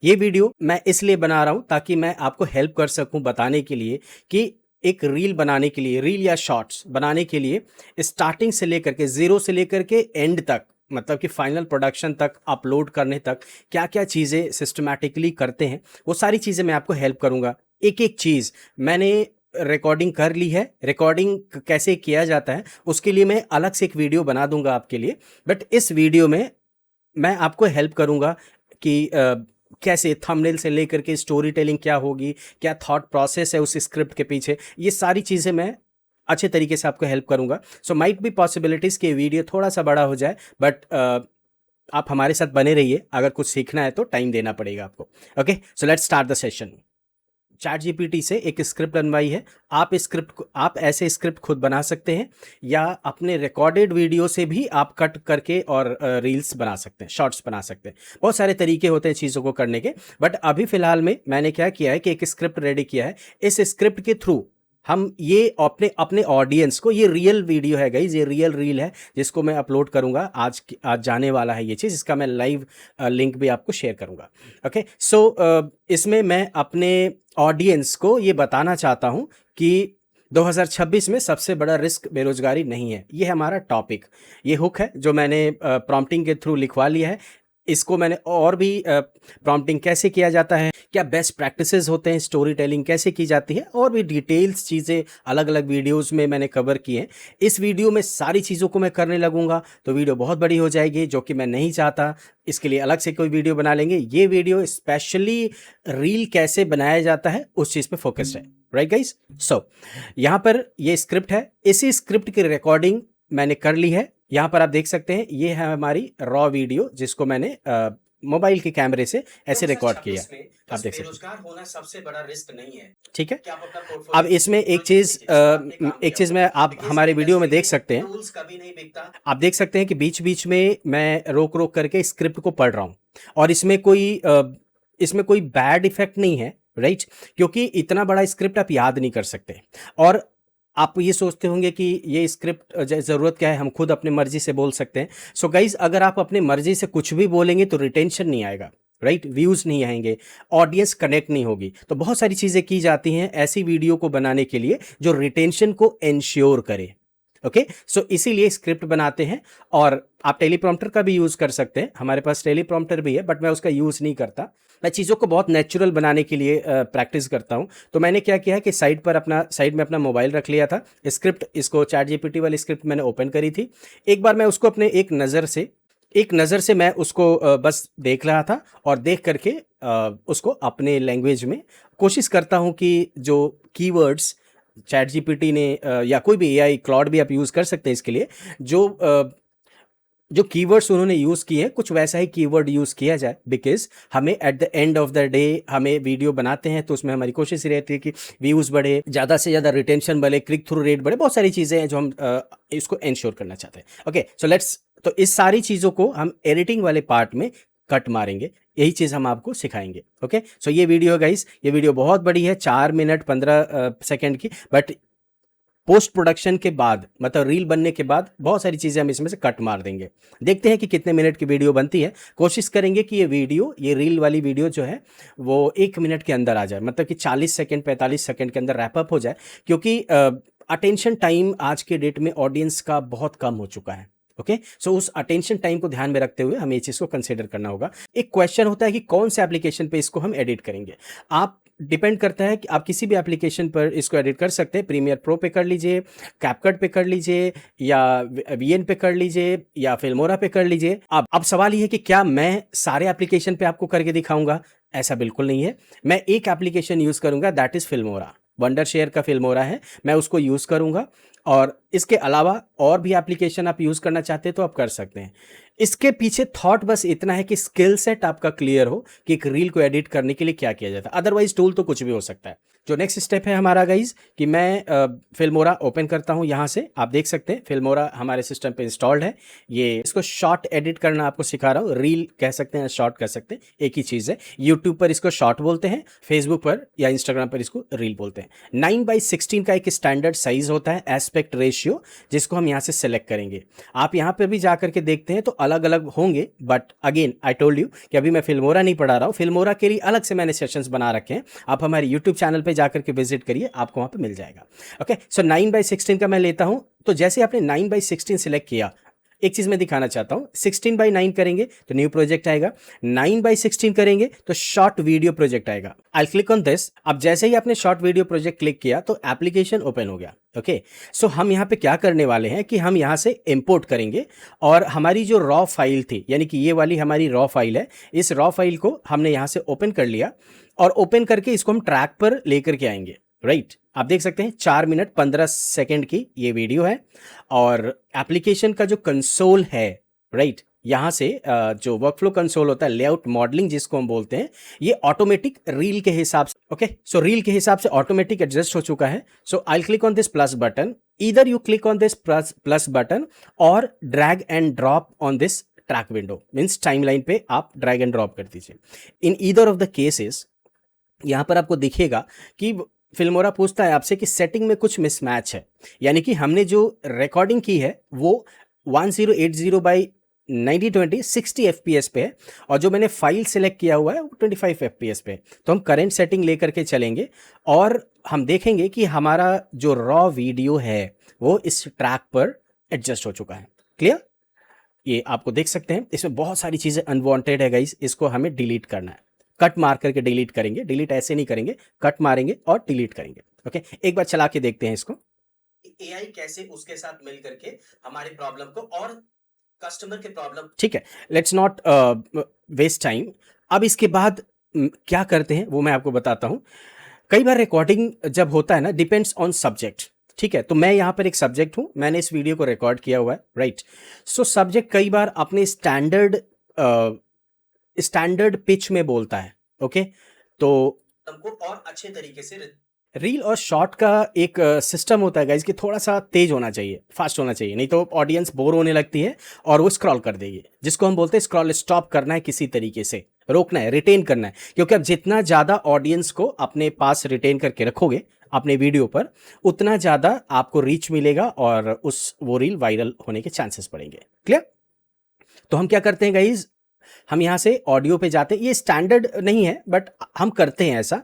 ये वीडियो मैं इसलिए बना रहा हूँ ताकि मैं आपको हेल्प कर सकूँ बताने के लिए कि एक रील बनाने के लिए, रील या शॉर्ट्स बनाने के लिए स्टार्टिंग से लेकर के ज़ीरो से लेकर के एंड तक, मतलब कि फाइनल प्रोडक्शन तक, अपलोड करने तक क्या क्या चीज़ें सिस्टमैटिकली करते हैं, वो सारी चीज़ें मैं आपको हेल्प करूँगा। एक एक चीज़ मैंने रिकॉर्डिंग कर ली है, रिकॉर्डिंग कैसे किया जाता है उसके लिए मैं अलग से एक वीडियो बना दूंगा आपके लिए। बट इस वीडियो में मैं आपको हेल्प करूंगा कि कैसे थंबनेल से लेकर के स्टोरी टेलिंग क्या होगी, क्या थॉट प्रोसेस है उस स्क्रिप्ट के पीछे, ये सारी चीज़ें मैं अच्छे तरीके से आपको हेल्प करूंगा। सो माइट बी पॉसिबिलिटीज़ कि वीडियो थोड़ा सा बड़ा हो जाए, बट आप हमारे साथ बने रहिए। अगर कुछ सीखना है तो टाइम देना पड़ेगा आपको। Okay, so let's start the session. Chat GPT से एक स्क्रिप्ट बनवाई है। आप ऐसे स्क्रिप्ट खुद बना सकते हैं या अपने रिकॉर्डेड वीडियो से भी आप कट करके और रील्स बना सकते हैं, शॉर्ट्स बना सकते हैं। बहुत सारे तरीके होते हैं चीज़ों को करने के। बट अभी फ़िलहाल में मैंने क्या किया है कि एक स्क्रिप्ट रेडी किया है। इस स्क्रिप्ट के थ्रू हम ये अपने अपने ऑडियंस को, ये रियल वीडियो है गाइज, ये रियल रील है जिसको मैं अपलोड करूंगा। आज जाने वाला है ये चीज़, इसका मैं लाइव लिंक भी आपको शेयर करूंगा। ओके, सो इसमें मैं अपने ऑडियंस को ये बताना चाहता हूं कि 2026 में सबसे बड़ा रिस्क बेरोजगारी नहीं है। ये है हमारा टॉपिक, ये हुक है जो मैंने प्रॉम्प्टिंग के थ्रू लिखवा लिया है। इसको मैंने और भी प्रॉम्प्टिंग कैसे किया जाता है, क्या बेस्ट प्रैक्टिसेस होते हैं, स्टोरी टेलिंग कैसे की जाती है, और भी डिटेल्स चीज़ें अलग अलग वीडियोस में मैंने कवर की हैं। इस वीडियो में सारी चीज़ों को मैं करने लगूंगा तो वीडियो बहुत बड़ी हो जाएगी, जो कि मैं नहीं चाहता। इसके लिए अलग से कोई वीडियो बना लेंगे। ये वीडियो स्पेशली रील कैसे बनाया जाता है उस चीज़ पे फोकस्ड है। राइट गाइस, सो यहाँ पर ये स्क्रिप्ट है, इसी स्क्रिप्ट की रिकॉर्डिंग मैंने कर ली है। यहाँ पर आप देख सकते हैं, ये है हमारी रॉ वीडियो जिसको मैंने मोबाइल के कैमरे से ऐसे रिकॉर्ड किया। आप देख सकते हैं, बेरोजगार होना सबसे बड़ा रिस्क नहीं है। ठीक है, अब इसमें एक चीज में आप हमारे वीडियो में देख सकते हैं, टूल्स कभी नहीं बिकता। आप देख सकते हैं कि बीच बीच में मैं रोक रोक करके स्क्रिप्ट को पढ़ रहा हूं, और इसमें कोई बैड इफेक्ट नहीं है, राइट? क्योंकि इतना बड़ा स्क्रिप्ट आप याद नहीं कर सकते। और आप ये सोचते होंगे कि ये स्क्रिप्ट ज़रूरत क्या है, हम खुद अपनी मर्जी से बोल सकते हैं। सो गाइज, अगर आप अपनी मर्जी से कुछ भी बोलेंगे तो रिटेंशन नहीं आएगा, राइट? व्यूज़ नहीं आएंगे, ऑडियंस कनेक्ट नहीं होगी। तो बहुत सारी चीज़ें की जाती हैं ऐसी वीडियो को बनाने के लिए जो रिटेंशन को इंश्योर करे। ओके, सो इसीलिए स्क्रिप्ट बनाते हैं। और आप टेलीप्रॉम्प्टर का भी यूज़ कर सकते हैं, हमारे पास टेलीप्रॉम्प्टर भी है, बट मैं उसका यूज़ नहीं करता। मैं चीज़ों को बहुत नेचुरल बनाने के लिए प्रैक्टिस करता हूँ। तो मैंने क्या किया है कि साइड में अपना मोबाइल रख लिया था। स्क्रिप्ट, इसको चैट जीपीटी वाली स्क्रिप्ट मैंने ओपन करी थी। एक बार मैं उसको अपने एक नज़र से मैं उसको बस देख रहा था, और देख करके उसको अपने लैंग्वेज में कोशिश करता हूँ कि जो कीवर्ड्स चैट जीपीटी ने या कोई भी एआई, क्लॉड भी आप यूज़ कर सकते हैं इसके लिए, जो कीवर्ड्स उन्होंने यूज़ किए हैं कुछ वैसा ही कीवर्ड यूज़ किया जाए। बिकॉज हमें at the end of the day, हमें वीडियो बनाते हैं तो उसमें हमारी कोशिश रहती है कि व्यूज़ बढ़े, ज़्यादा से ज़्यादा रिटेंशन बढ़े, क्लिक थ्रू रेट बढ़े, बहुत सारी चीज़ें हैं जो हम इसको इंश्योर करना चाहते हैं। ओके, सो तो इस सारी चीज़ों को हम एडिटिंग वाले पार्ट में कट मारेंगे, यही चीज़ हम आपको सिखाएंगे। ओके, सो ये वीडियो गाइस, ये वीडियो बहुत बड़ी है, 4 मिनट 15 सेकेंड की। बट पोस्ट प्रोडक्शन के बाद, मतलब रील बनने के बाद, बहुत सारी चीज़ें हम इसमें से कट मार देंगे। देखते हैं कि कितने मिनट की वीडियो बनती है। कोशिश करेंगे कि ये रील वाली वीडियो जो है वो 1 मिनट के अंदर आ जाए, मतलब कि 40 सेकेंड 45 सेकेंड के अंदर रैपअप हो जाए। क्योंकि अटेंशन टाइम आज के डेट में ऑडियंस का बहुत कम हो चुका है। ओके, सो उस अटेंशन टाइम को ध्यान में रखते हुए हमें ये चीज़ को कंसिडर करना होगा। एक क्वेश्चन होता है कि कौन से एप्लीकेशन पे इसको हम एडिट करेंगे। आप डिपेंड करता है कि आप किसी भी एप्लीकेशन पर इसको एडिट कर सकते हैं। प्रीमियर प्रो पे कर लीजिए, कैपकट पे कर लीजिए, या वीएन पे कर लीजिए, या फिल्मोरा पे कर लीजिए। अब सवाल ये है कि क्या मैं सारे एप्लीकेशन पे आपको करके दिखाऊंगा? ऐसा बिल्कुल नहीं है। मैं एक एप्लीकेशन यूज़ करूंगा, that is Filmora. Wonder share का फिल्मोरा है, मैं उसको यूज़ करूंगा। और इसके अलावा और भी एप्लीकेशन आप यूज़ करना चाहते हैं तो आप कर सकते हैं। इसके पीछे थॉट बस इतना है कि स्किल सेट आपका क्लियर हो कि एक रील को एडिट करने के लिए क्या किया जाता है। अदरवाइज टूल तो कुछ भी हो सकता है। जो नेक्स्ट स्टेप है हमारा गाइज, कि मैं फिल्मोरा ओपन करता हूं। यहां से आप देख सकते हैं फिल्मोरा हमारे सिस्टम पे इंस्टॉल्ड है। ये इसको शॉर्ट एडिट करना आपको सिखा रहा हूं। रील कह सकते हैं, शॉर्ट कह सकते हैं, एक ही चीज़ है। यूट्यूब पर इसको शॉर्ट बोलते हैं, फेसबुक पर या इंस्टाग्राम पर इसको रील बोलते हैं। 9:16 का एक स्टैंडर्ड साइज होता है, एस्पेक्ट रेशियो रेशियो, जिसको हम यहाँ से सेलेक्ट करेंगे। आप यहाँ पे भी जा करके देखते हैं तो अलग अलग होंगे, but again I told you कि अभी मैं फिल्मोरा नहीं पढ़ा रहा हूँ। फिल्मोरा के लिए अलग से मैंने सेशंस बना रखे हैं, आप हमारे यूट्यूब चैनल पे जाकर के विजिट करिए, आपको वहाँ पे मिल जाएगा। ओके, सो 9/16 का मैं लेता हूँ। तो जैसे आपने 9/16 सिलेक्ट किया, एक चीज मैं दिखाना चाहता हूं, 16/9 करेंगे तो न्यू प्रोजेक्ट आएगा, 9/16 करेंगे तो शॉर्ट वीडियो प्रोजेक्ट आएगा। आई क्लिक ऑन दिस। अब जैसे ही आपने शॉर्ट वीडियो प्रोजेक्ट क्लिक किया तो एप्लीकेशन ओपन हो गया। ओके, सो हम यहाँ पे क्या करने वाले हैं कि हम यहाँ से इंपोर्ट करेंगे और हमारी जो रॉ फाइल थी, यानी कि ये वाली हमारी रॉ फाइल है, इस रॉ फाइल को हमने यहाँ से ओपन कर लिया और ओपन करके इसको हम ट्रैक पर लेकर के आएंगे। राइट, आप देख सकते हैं 4 मिनट 15 सेकेंड की ये वीडियो है और एप्लीकेशन का जो कंसोल है, राइट, यहाँ से जो वर्कफ्लो कंसोल होता है, लेआउट मॉडलिंग जिसको हम बोलते हैं, ये ऑटोमेटिक रील के हिसाब से, ओके, सो रील के हिसाब से ऑटोमेटिक एडजस्ट हो चुका है। So I click on this plus button, either you click on this plus button और drag and drop on this track window, means timeline पे आप ड्रैग एंड ड्रॉप कर दीजिए। In either of the cases यहाँ पर आपको दिखेगा कि फिल्मोरा पूछता है आपसे कि सेटिंग में कुछ मिसमैच है, यानी कि हमने जो रिकॉर्डिंग की है वो 1080x9020 60 FPS पे है और जो मैंने फाइल सेलेक्ट किया हुआ है वो 25 FPS पे है। तो हम करंट सेटिंग लेकर के चलेंगे और हम देखेंगे कि हमारा जो रॉ वीडियो है वो इस ट्रैक पर एडजस्ट हो चुका है। क्लियर? ये आपको देख सकते हैं, इसमें बहुत सारी चीज़ें अनवांटेड है गाइस, इसको हमें डिलीट करना है। कट मार करके डिलीट करेंगे, डिलीट ऐसे नहीं करेंगे, कट मारेंगे और डिलीट करेंगे। ओके, एक बार चला के देखते हैं इसको, एआई कैसे उसके साथ मिल करके हमारे प्रॉब्लम को और कस्टमर के प्रॉब्लम, ठीक है, लेट्स नॉट वेस्ट टाइम। अब इसके बाद क्या करते हैं वो मैं आपको बताता हूं। कई बार रिकॉर्डिंग जब होता है ना, डिपेंड्स ऑन सब्जेक्ट, ठीक है, तो मैं यहां पर एक सब्जेक्ट हूं, मैंने इस वीडियो को रिकॉर्ड किया हुआ है, राइट। सो सब्जेक्ट कई बार अपने स्टैंडर्ड पिच में बोलता है, ओके, तो हमको और अच्छे तरीके से रील और शॉर्ट का एक सिस्टम होता है गाइस कि थोड़ा सा तेज होना चाहिए, फास्ट होना चाहिए, नहीं तो ऑडियंस बोर होने लगती है और वो स्क्रॉल कर देगी, जिसको हम बोलते हैं स्क्रॉल स्टॉप करना है, किसी तरीके से रोकना है, रिटेन करना है, क्योंकि अब जितना ज़्यादा ऑडियंस को अपने पास रिटेन करके रखोगे अपने वीडियो पर, उतना ज़्यादा आपको रीच मिलेगा और वो रील वायरल होने के चांसेस बढ़ेंगे। क्लियर? तो हम क्या करते हैं गाइज, हम यहाँ से ऑडियो पे जाते हैं, ये स्टैंडर्ड नहीं है बट हम करते हैं ऐसा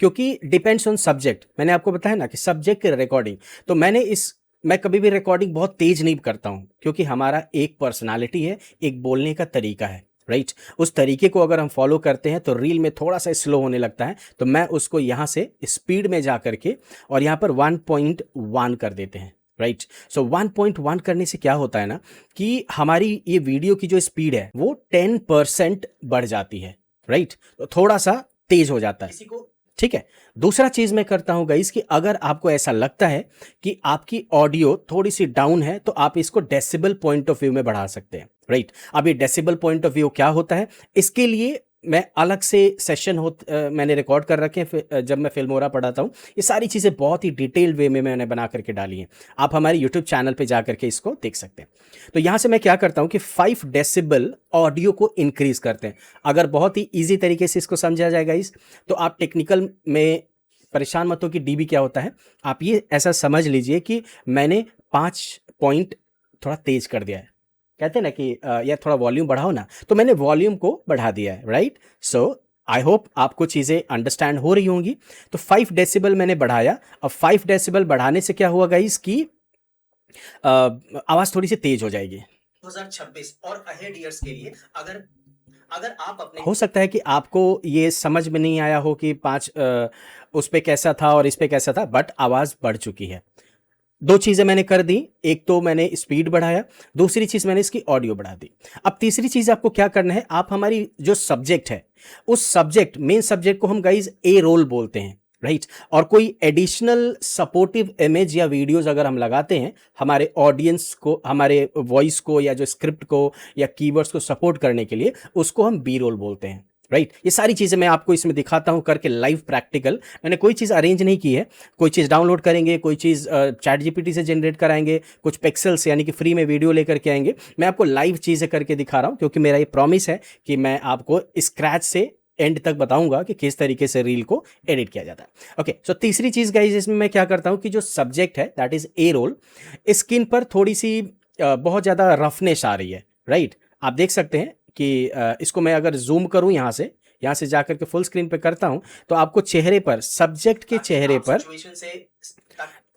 क्योंकि डिपेंड्स ऑन सब्जेक्ट। मैंने आपको बताया ना कि सब्जेक्ट की रिकॉर्डिंग, तो मैं कभी भी रिकॉर्डिंग बहुत तेज नहीं करता हूँ क्योंकि हमारा एक पर्सनालिटी है, एक बोलने का तरीका है, राइट। उस तरीके को अगर हम फॉलो करते हैं तो रील में थोड़ा सा स्लो होने लगता है, तो मैं उसको यहाँ से स्पीड में जा करके और यहाँ पर 1.1 कर देते हैं, राइट। सो 1.1 करने से क्या होता है ना कि हमारी ये वीडियो की जो स्पीड है वो 10% बढ़ जाती है, राइट। तो थोड़ा सा तेज हो जाता है किसी को, ठीक है। दूसरा चीज मैं करता हूं गाइस कि अगर आपको ऐसा लगता है कि आपकी ऑडियो थोड़ी सी डाउन है तो आप इसको डेसिबल पॉइंट ऑफ व्यू में बढ़ा सकते हैं, राइट। अब ये डेसिबल पॉइंट ऑफ व्यू क्या होता है, इसके लिए मैं अलग से सेशन मैंने रिकॉर्ड कर रखे हैं जब मैं फिल्मोरा पढ़ाता हूँ। ये सारी चीज़ें बहुत ही डिटेल्ड वे में मैंने बना करके डाली हैं, आप हमारे यूट्यूब चैनल पे जा करके इसको देख सकते हैं। तो यहाँ से मैं क्या करता हूँ कि 5 डेसिबल ऑडियो को इंक्रीज करते हैं। अगर बहुत ही ईजी तरीके से इसको समझा जाएगा तो आप टेक्निकल में परेशान मत हो कि डीबी क्या होता है, आप ये ऐसा समझ लीजिए कि मैंने 5 पॉइंट थोड़ा तेज कर दिया है। कहते हैं ना कि यार थोड़ा वॉल्यूम बढ़ाओ ना, तो मैंने वॉल्यूम को बढ़ा दिया है, राइट। सो आई होप आपको चीज़ें अंडरस्टैंड हो रही होंगी। तो 5 डेसिबल मैंने बढ़ाया। अब 5 डेसिबल बढ़ाने से क्या हुआ गाइस कि आवाज़ थोड़ी सी तेज हो जाएगी। 2026 और अहेड ईयर्स के लिए अगर आप अपने, हो सकता है कि आपको ये समझ में नहीं आया हो कि 5 उस पे कैसा था और इस पे कैसा था, बट आवाज़ बढ़ चुकी है। 2 चीज़ें मैंने कर दी, एक तो मैंने स्पीड बढ़ाया, दूसरी चीज़ मैंने इसकी ऑडियो बढ़ा दी। अब तीसरी चीज़ आपको क्या करना है, आप हमारी जो सब्जेक्ट है उस सब्जेक्ट मेन सब्जेक्ट को हम गाइज ए रोल बोलते हैं, राइट। और कोई एडिशनल सपोर्टिव इमेज या वीडियोस अगर हम लगाते हैं हमारे ऑडियंस को, हमारे वॉइस को या जो स्क्रिप्ट को या कीवर्ड्स को सपोर्ट करने के लिए, उसको हम बी रोल बोलते हैं, राइट। ये सारी चीज़ें मैं आपको इसमें दिखाता हूं करके लाइव प्रैक्टिकल। मैंने कोई चीज़ अरेंज नहीं की है, कोई चीज़ डाउनलोड करेंगे, कोई चीज़ चैट जीपीटी से जनरेट कराएंगे, कुछ पिक्सेल्स यानी कि फ्री में वीडियो लेकर के आएंगे। मैं आपको लाइव चीज़ें करके दिखा रहा हूं क्योंकि मेरा ये प्रॉमिस है कि मैं आपको स्क्रैच से एंड तक बताऊंगा कि किस तरीके से रील को एडिट किया जाता है। ओके, सो तीसरी चीज गाइस इसमें मैं क्या करता हूं कि जो सब्जेक्ट है that is a role, skin पर थोड़ी सी बहुत ज़्यादा रफनेस आ रही है, राइट। आप देख सकते हैं कि इसको मैं अगर जूम करूं यहाँ से जाकर के फुल स्क्रीन पे करता हूं तो आपको चेहरे पर, सब्जेक्ट के चेहरे पर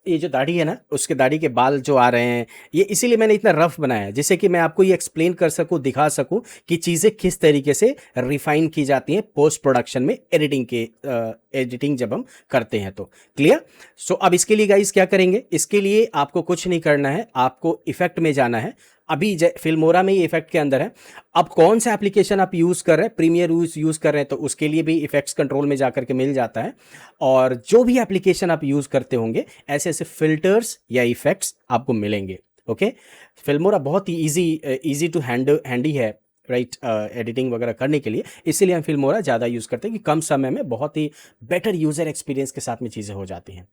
ये जो दाढ़ी है ना, उसके दाढ़ी के बाल जो आ रहे हैं, ये इसीलिए मैंने इतना रफ बनाया है जिससे कि मैं आपको ये एक्सप्लेन कर सकूं, दिखा सकूं कि चीज़ें किस तरीके से रिफाइन की जाती हैं पोस्ट प्रोडक्शन में, एडिटिंग जब हम करते हैं तो। क्लियर? सो अब इसके लिए गाइस क्या करेंगे, इसके लिए आपको कुछ नहीं करना है, आपको इफेक्ट में जाना है। अभी फिल्मोरा में ये इफेक्ट के अंदर है। अब कौन सा एप्लीकेशन आप यूज़ कर रहे हैं, प्रीमियर यूज़ कर रहे हैं तो उसके लिए भी इफेक्ट्स कंट्रोल में जाकर के मिल जाता है। और जो भी एप्लीकेशन आप यूज़ करते होंगे ऐसे ऐसे फिल्टर्स या इफेक्ट्स आपको मिलेंगे। ओके, फिल्मोरा बहुत ही ईजी टू हैंडी है, राइट, एडिटिंग वगैरह करने के लिए, इसीलिए हम फिल्मोरा ज़्यादा यूज़ करते हैं कि कम समय में बहुत ही बेटर यूज़र एक्सपीरियंस के साथ में चीज़ें हो जाती हैं।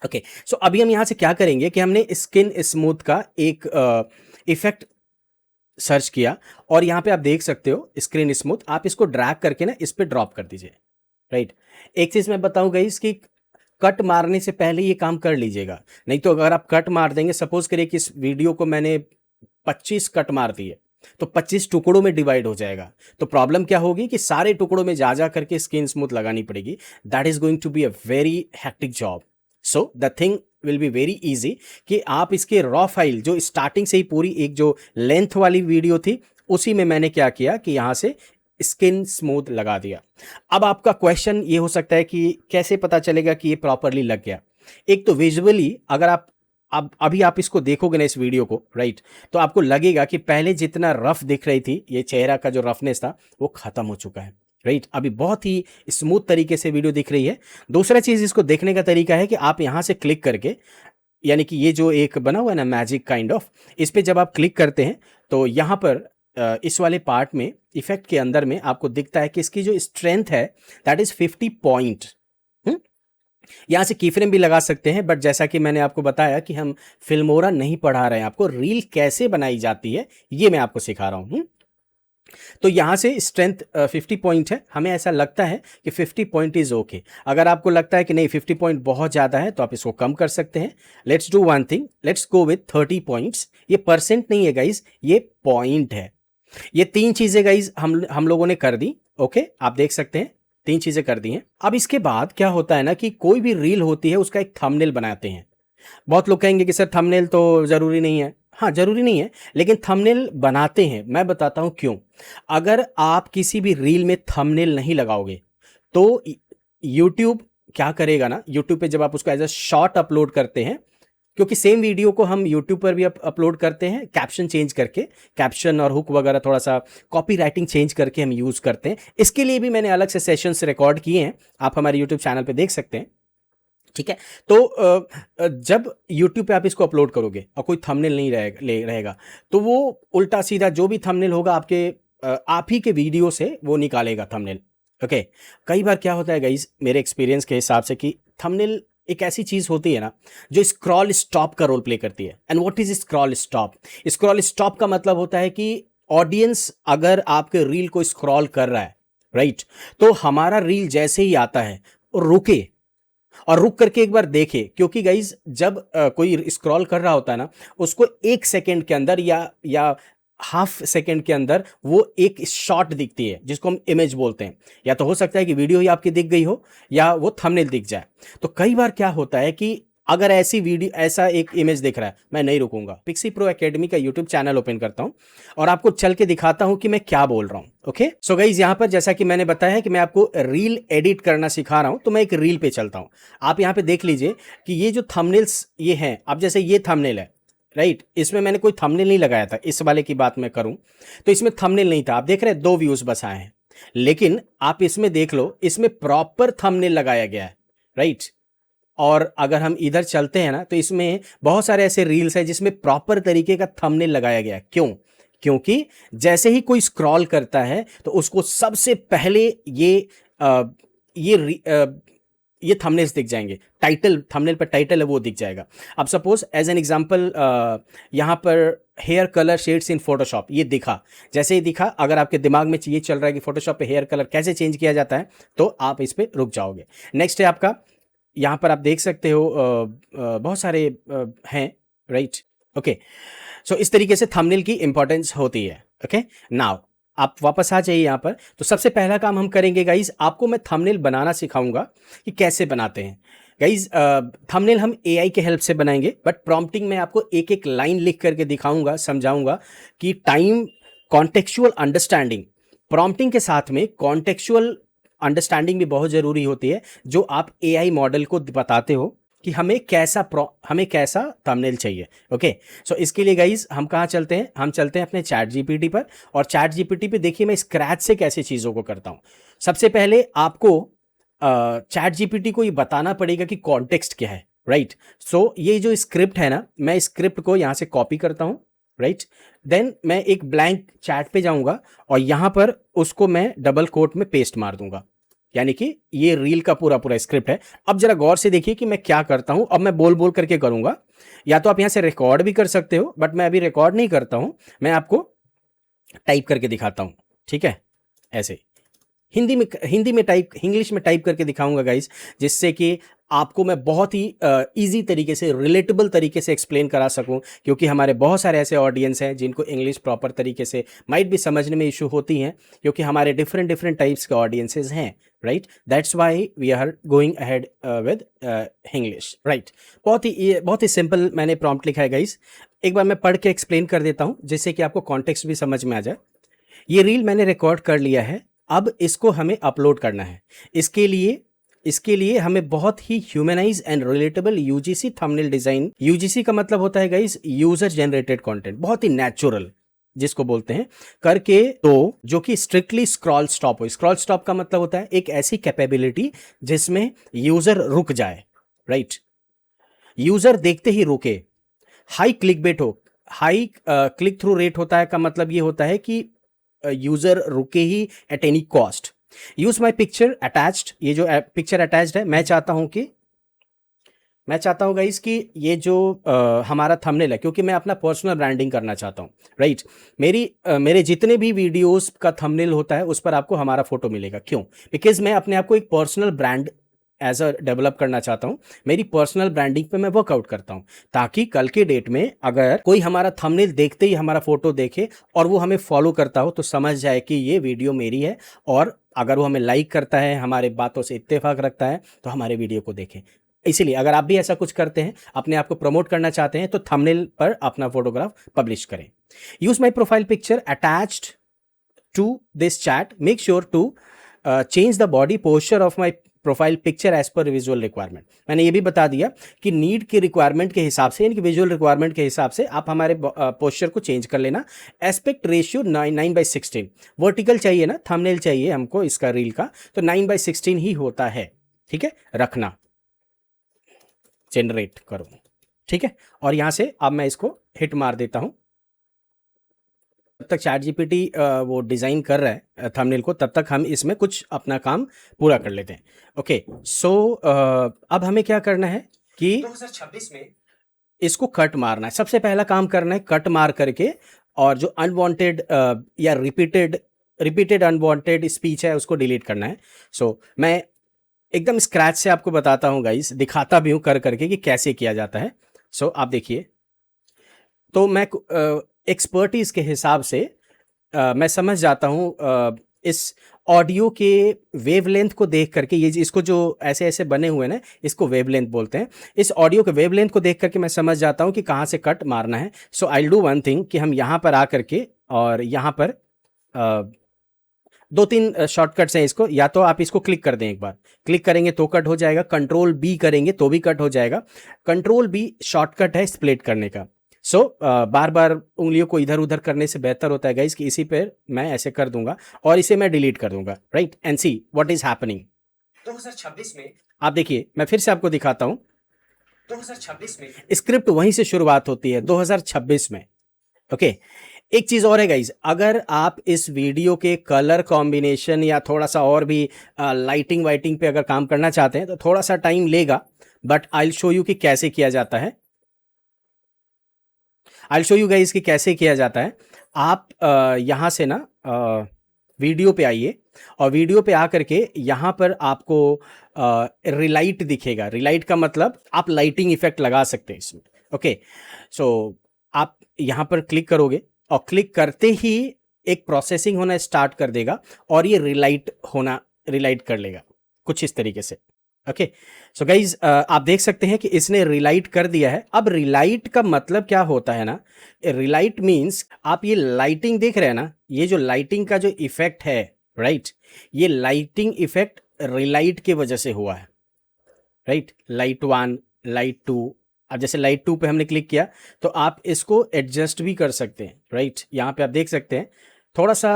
ओके, सो अभी हम यहाँ से क्या करेंगे कि हमने स्किन स्मूथ का एक इफेक्ट सर्च किया और यहाँ पे आप देख सकते हो स्क्रीन स्मूथ, आप इसको ड्रैग करके ना इस पे ड्रॉप कर दीजिए, राइट। एक चीज़ मैं बताऊँ गाइस कि कट मारने से पहले ये काम कर लीजिएगा, नहीं तो अगर आप कट मार देंगे, सपोज करिए कि इस वीडियो को मैंने 25 कट मार दिए तो 25 टुकड़ों में डिवाइड हो जाएगा, तो प्रॉब्लम क्या होगी कि सारे टुकड़ों में जा करके स्किन स्मूथ लगानी पड़ेगी। That is going to be a very hectic job. So the thing will be very easy कि आप इसके रॉ फाइल जो स्टार्टिंग से ही पूरी एक जो लेंथ वाली वीडियो थी उसी में मैंने क्या किया कि यहाँ से स्किन स्मूथ लगा दिया। अब आपका क्वेश्चन ये हो सकता है कि कैसे पता चलेगा कि ये प्रॉपरली लग गया। एक तो विजुअली अगर आप अब अभी आप इसको देखोगे ना इस वीडियो को, राइट, तो आपको लगेगा कि पहले जितना रफ दिख रही थी ये चेहरा का जो रफनेस था वो खत्म हो चुका है, राइट। अभी बहुत ही स्मूथ तरीके से वीडियो दिख रही है। दूसरा चीज इसको देखने का तरीका है कि आप यहां से क्लिक करके, यानी कि ये जो एक बना हुआ है ना मैजिक काइंड ऑफ, इस पे जब आप क्लिक करते हैं तो यहां पर इस वाले पार्ट में इफेक्ट के अंदर में आपको दिखता है कि इसकी जो स्ट्रेंथ है दैट इज 50 पॉइंट। यहां से की फ्रेम भी लगा सकते हैं, बट जैसा कि मैंने आपको बताया कि हम फिल्मोरा नहीं पढ़ा रहे हैं, आपको रील कैसे बनाई जाती है ये मैं आपको सिखा रहा हूं। तो यहां से स्ट्रेंथ 50 पॉइंट है, हमें ऐसा लगता है कि 50 पॉइंट इज ओके। अगर आपको लगता है कि नहीं 50 पॉइंट बहुत ज़्यादा है तो आप इसको कम कर सकते हैं। Let's do one thing, let's go with 30 points. ये परसेंट नहीं है गाइज, ये पॉइंट है। ये तीन चीज़ें गाइज हम लोगों ने कर दी। ओके, आप देख सकते हैं तीन चीज़ें कर दी हैं। अब इसके बाद क्या होता है ना कि कोई भी रील होती है उसका एक थंबनेल बनाते हैं। बहुत लोग कहेंगे कि सर थंबनेल तो ज़रूरी नहीं है। हाँ, ज़रूरी नहीं है, लेकिन थंबनेल बनाते हैं। मैं बताता हूँ क्यों। अगर आप किसी भी रील में थंबनेल नहीं लगाओगे तो यूट्यूब क्या करेगा ना, यूट्यूब पे जब आप उसको एज अ शॉर्ट अपलोड करते हैं, क्योंकि सेम वीडियो को हम यूट्यूब पर भी अपलोड करते हैं कैप्शन चेंज करके, कैप्शन और हुक वगैरह थोड़ा सा कॉपी राइटिंग चेंज करके हम यूज़ करते हैं। इसके लिए भी मैंने अलग से सेशंस रिकॉर्ड किए हैं, आप हमारे यूट्यूब चैनल पे देख सकते हैं। ठीक है, तो जब YouTube पे आप इसको अपलोड करोगे और कोई थंबनेल नहीं रहेगा तो वो उल्टा सीधा जो भी थंबनेल होगा आपके आप ही के वीडियो से वो निकालेगा थंबनेल। ओके, कई बार क्या होता है गाइस मेरे एक्सपीरियंस के हिसाब से कि थंबनेल एक ऐसी चीज होती है ना जो स्क्रॉल स्टॉप का रोल प्ले करती है। And what is scroll stop? Scroll stop का मतलब होता है कि ऑडियंस अगर आपके रील को स्क्रॉल कर रहा है, राइट, तो हमारा रील जैसे ही आता है रुके और रुक करके एक बार देखे, क्योंकि गाइज जब कोई स्क्रॉल कर रहा होता है ना उसको 1 सेकेंड के अंदर या हाफ सेकेंड के अंदर वो एक शॉट दिखती है जिसको हम इमेज बोलते हैं। या तो हो सकता है कि वीडियो ही आपकी दिख गई हो या वो थंबनेल दिख जाए। तो कई बार क्या होता है कि अगर ऐसी वीडियो ऐसा एक इमेज दिख रहा है, मैं नहीं रुकूंगा, पिक्सी प्रो एकेडमी का यूट्यूब चैनल ओपन करता हूं और आपको चल के दिखाता हूं कि मैं क्या बोल रहा हूं। ओके, सो गाइज यहां पर जैसा कि मैंने बताया है कि मैं आपको रील एडिट करना सिखा रहा हूं, तो मैं एक रील पे चलता हूं। आप यहां पे देख लीजिए कि ये जो थंबनेल्स ये हैं, अब जैसे ये थंबनेल है, राइट, इसमें मैंने कोई थंबनेल नहीं लगाया था। इस वाले की बात मैं करूं तो इसमें थंबनेल नहीं था, आप देख रहे हैं 2 व्यूज बस आए हैं। लेकिन आप इसमें देख लो, इसमें प्रॉपर थंबनेल लगाया गया है, राइट। और अगर हम इधर चलते हैं ना तो इसमें बहुत सारे ऐसे रील्स हैं जिसमें प्रॉपर तरीके का थंबनेल लगाया गया है। क्यों? क्योंकि जैसे ही कोई स्क्रॉल करता है तो उसको सबसे पहले ये ये थंबनेल्स दिख जाएंगे, टाइटल, थंबनेल पर टाइटल है वो दिख जाएगा। अब सपोज एज एन एग्जांपल यहाँ पर hair colour shades in Photoshop, ये दिखा, जैसे ही दिखा, अगर आपके दिमाग में ये चल रहा है कि फोटोशॉप पे हेयर कलर कैसे चेंज किया जाता है, तो आप इस पर रुक जाओगे। नेक्स्ट है आपका, यहाँ पर आप देख सकते हो बहुत सारे हैं, राइट, ओके। सो इस तरीके से थंबनेल की इंपॉर्टेंस होती है। ओके, नाउ आप वापस आ जाइए यहाँ पर। तो सबसे पहला काम हम करेंगे गाइज, आपको मैं थंबनेल बनाना सिखाऊंगा कि कैसे बनाते हैं। गाइज थंबनेल हम एआई के हेल्प से बनाएंगे, बट प्रॉम्प्टिंग में आपको एक एक लाइन लिख करके दिखाऊंगा, समझाऊंगा कि टाइम, कॉन्टेक्चुअल अंडरस्टैंडिंग, प्रॉम्प्टिंग के साथ में कॉन्टेक्चुअल अंडरस्टैंडिंग भी बहुत ज़रूरी होती है, जो आप एआई मॉडल को बताते हो कि हमें कैसा थंबनेल चाहिए। ओके, सो इसके लिए गाइज हम कहाँ चलते हैं, हम चलते हैं अपने चैट जीपीटी पर। और चैट जीपीटी पे देखिए मैं स्क्रैच से कैसे चीज़ों को करता हूँ। सबसे पहले आपको चैट जीपीटी को ये बताना पड़ेगा कि कॉन्टेक्स्ट क्या है, राइट। सो ये जो स्क्रिप्ट है ना, मैं स्क्रिप्ट को यहाँ से कॉपी करता हूँ, राइट। देन मैं एक ब्लैंक चैट पे जाऊँगा और यहाँ पर उसको मैं डबल कोट में पेस्ट मार दूंगा, यानी कि ये रील का पूरा पूरा स्क्रिप्ट है। अब जरा गौर से देखिए कि मैं क्या करता हूं। अब मैं बोल बोल करके करूंगा, या तो आप यहां से रिकॉर्ड भी कर सकते हो, बट मैं अभी रिकॉर्ड नहीं करता हूं, मैं आपको टाइप करके दिखाता हूं, ठीक है। ऐसे हिंदी में टाइप, इंग्लिश में टाइप करके दिखाऊंगा गाइस, जिससे कि आपको मैं बहुत ही इजी तरीके से, रिलेटेबल तरीके से एक्सप्लेन करा सकूं, क्योंकि हमारे बहुत सारे ऐसे ऑडियंस हैं जिनको इंग्लिश प्रॉपर तरीके से माइट भी समझने में इशू होती हैं, क्योंकि हमारे डिफरेंट डिफरेंट टाइप्स के ऑडियंसेस हैं, right. That's why we are going ahead with English, right. बहुत ही सिंपल मैंने प्रॉम्प्ट लिखा है गाइस। एक बार मैं पढ़ के एक्सप्लेन कर देता हूं, जिससे कि आपको कॉन्टेक्स्ट भी समझ में आ जाए। ये रील मैंने रिकॉर्ड कर लिया है, अब इसको हमें अपलोड करना है। इसके लिए हमें बहुत ही humanise and relatable UGC thumbnail design, UGC का मतलब होता है गाइस यूजर जनरेटेड कंटेंट, बहुत ही नेचुरल जिसको बोलते हैं, करके, तो जो कि स्ट्रिक्टली स्क्रॉल स्टॉप हो। स्क्रॉल स्टॉप का मतलब होता है एक ऐसी कैपेबिलिटी जिसमें यूजर रुक जाए, राइट, यूजर देखते ही रुके। हाई क्लिक बेट हो, हाई क्लिक थ्रू रेट होता है, का मतलब ये होता है कि यूजर रुके ही at any cost. Use my picture attached, ये जो पिक्चर अटैच्ड है, मैं चाहता हूं गाइस कि ये जो हमारा थंबनेल है, क्योंकि मैं अपना पर्सनल ब्रांडिंग करना चाहता हूं, राइट। मेरे जितने भी वीडियोस का थंबनेल होता है उस पर आपको हमारा फोटो मिलेगा। क्यों? बिकॉज मैं अपने आप को एक personal brand as a develop करना चाहता हूं। मेरी पर्सनल ब्रांडिंग पे मैं वर्कआउट करता हूं, ताकि कल के डेट में अगर कोई हमारा थंबनेल देखते ही हमारा फोटो देखे और वो हमें फॉलो करता हो, तो समझ जाए कि ये वीडियो मेरी है, और अगर वो हमें लाइक करता है, हमारे बातों से इत्तेफाक रखता है, तो हमारे वीडियो को देखे। इसीलिए अगर आप भी ऐसा कुछ करते हैं, अपने आप को प्रमोट करना चाहते हैं, तो थंबनेल पर अपना फोटोग्राफ पब्लिश करें। Use my profile picture attached to this chat, make sure to change the body posture of my profile picture as per visual requirement. मैंने ये भी बता दिया कि नीड की रिक्वायरमेंट के हिसाब से, यानी विजुअल रिक्वायरमेंट के हिसाब से आप हमारे पोस्चर को चेंज कर लेना। एस्पेक्ट रेशियो 9:16, वर्टिकल चाहिए ना, थंबनेल चाहिए हमको इसका रील का, तो 9:16 ही होता है, ठीक है, रखना। जनरेट करो, ठीक है। और यहां से अब मैं इसको हिट मार देता हूं। जब तक चैट जीपीटी वो डिज़ाइन कर रहा है थंबनेल को, तब तक हम इसमें कुछ अपना काम पूरा कर लेते हैं। ओके, सो अब हमें क्या करना है कि 2026 में इसको कट मारना है। सबसे पहला काम करना है कट मार करके, और जो अनवांटेड या रिपीटेड अनवांटेड स्पीच है उसको डिलीट करना है। सो मैं एकदम स्क्रैच से आपको बताता हूँ गाइस, दिखाता भी हूँ कर करके कि कैसे किया जाता है। सो आप देखिए, तो मैं एक्सपर्टीज के हिसाब से मैं समझ जाता हूँ इस ऑडियो के वेवलेंथ को देख करके, ये इसको जो ऐसे ऐसे बने हुए ना, इसको वेवलेंथ बोलते हैं। इस ऑडियो के वेवलेंथ को देख करके मैं समझ जाता हूँ कि कहाँ से कट मारना है। So I do one thing कि हम यहाँ पर आ करके, और यहाँ पर 2-3 शॉर्टकट्स हैं इसको, या तो आप इसको क्लिक कर दें, एक बार क्लिक करेंगे तो कट हो जाएगा, कंट्रोल बी करेंगे तो भी कट हो जाएगा। कंट्रोल बी शॉर्टकट है स्प्लिट करने का। सो बार बार उंगलियों को इधर उधर करने से बेहतर होता है गाइस कि इसी पर मैं ऐसे कर दूंगा और इसे मैं डिलीट कर दूंगा, right, and see what is happening. 2026 में आप देखिए, मैं फिर से आपको दिखाता हूं। 2026 में स्क्रिप्ट वहीं से शुरुआत होती है, 2026 में। ओके, एक चीज़ और है गाइज, अगर आप इस वीडियो के कलर कॉम्बिनेशन या थोड़ा सा और भी लाइटिंग वाइटिंग पे अगर काम करना चाहते हैं तो थोड़ा सा टाइम लेगा, but I will show you कि कैसे किया जाता है। I will show you guys कि कैसे किया जाता है। आप यहाँ से ना वीडियो पे आइए, और वीडियो पे आकर के यहाँ पर आपको रिलाइट दिखेगा। रिलाइट का मतलब आप लाइटिंग इफेक्ट लगा सकते हैं इसमें। ओके, सो आप यहाँ पर क्लिक करोगे और क्लिक करते ही एक प्रोसेसिंग होना स्टार्ट कर देगा और ये रिलाइट कर लेगा कुछ इस तरीके से। ओके, सो गाइज आप देख सकते हैं कि इसने रिलाइट कर दिया है। अब रिलाइट का मतलब क्या होता है ना, रिलाइट मीन्स आप ये लाइटिंग देख रहे हैं ना, ये जो लाइटिंग का जो इफेक्ट है, राइट, ये लाइटिंग इफेक्ट रिलाइट की वजह से हुआ है, राइट। लाइट 1, लाइट 2, अब जैसे लाइट 2 पे हमने क्लिक किया तो आप इसको एडजस्ट भी कर सकते हैं, राइट। यहाँ पे आप देख सकते हैं थोड़ा सा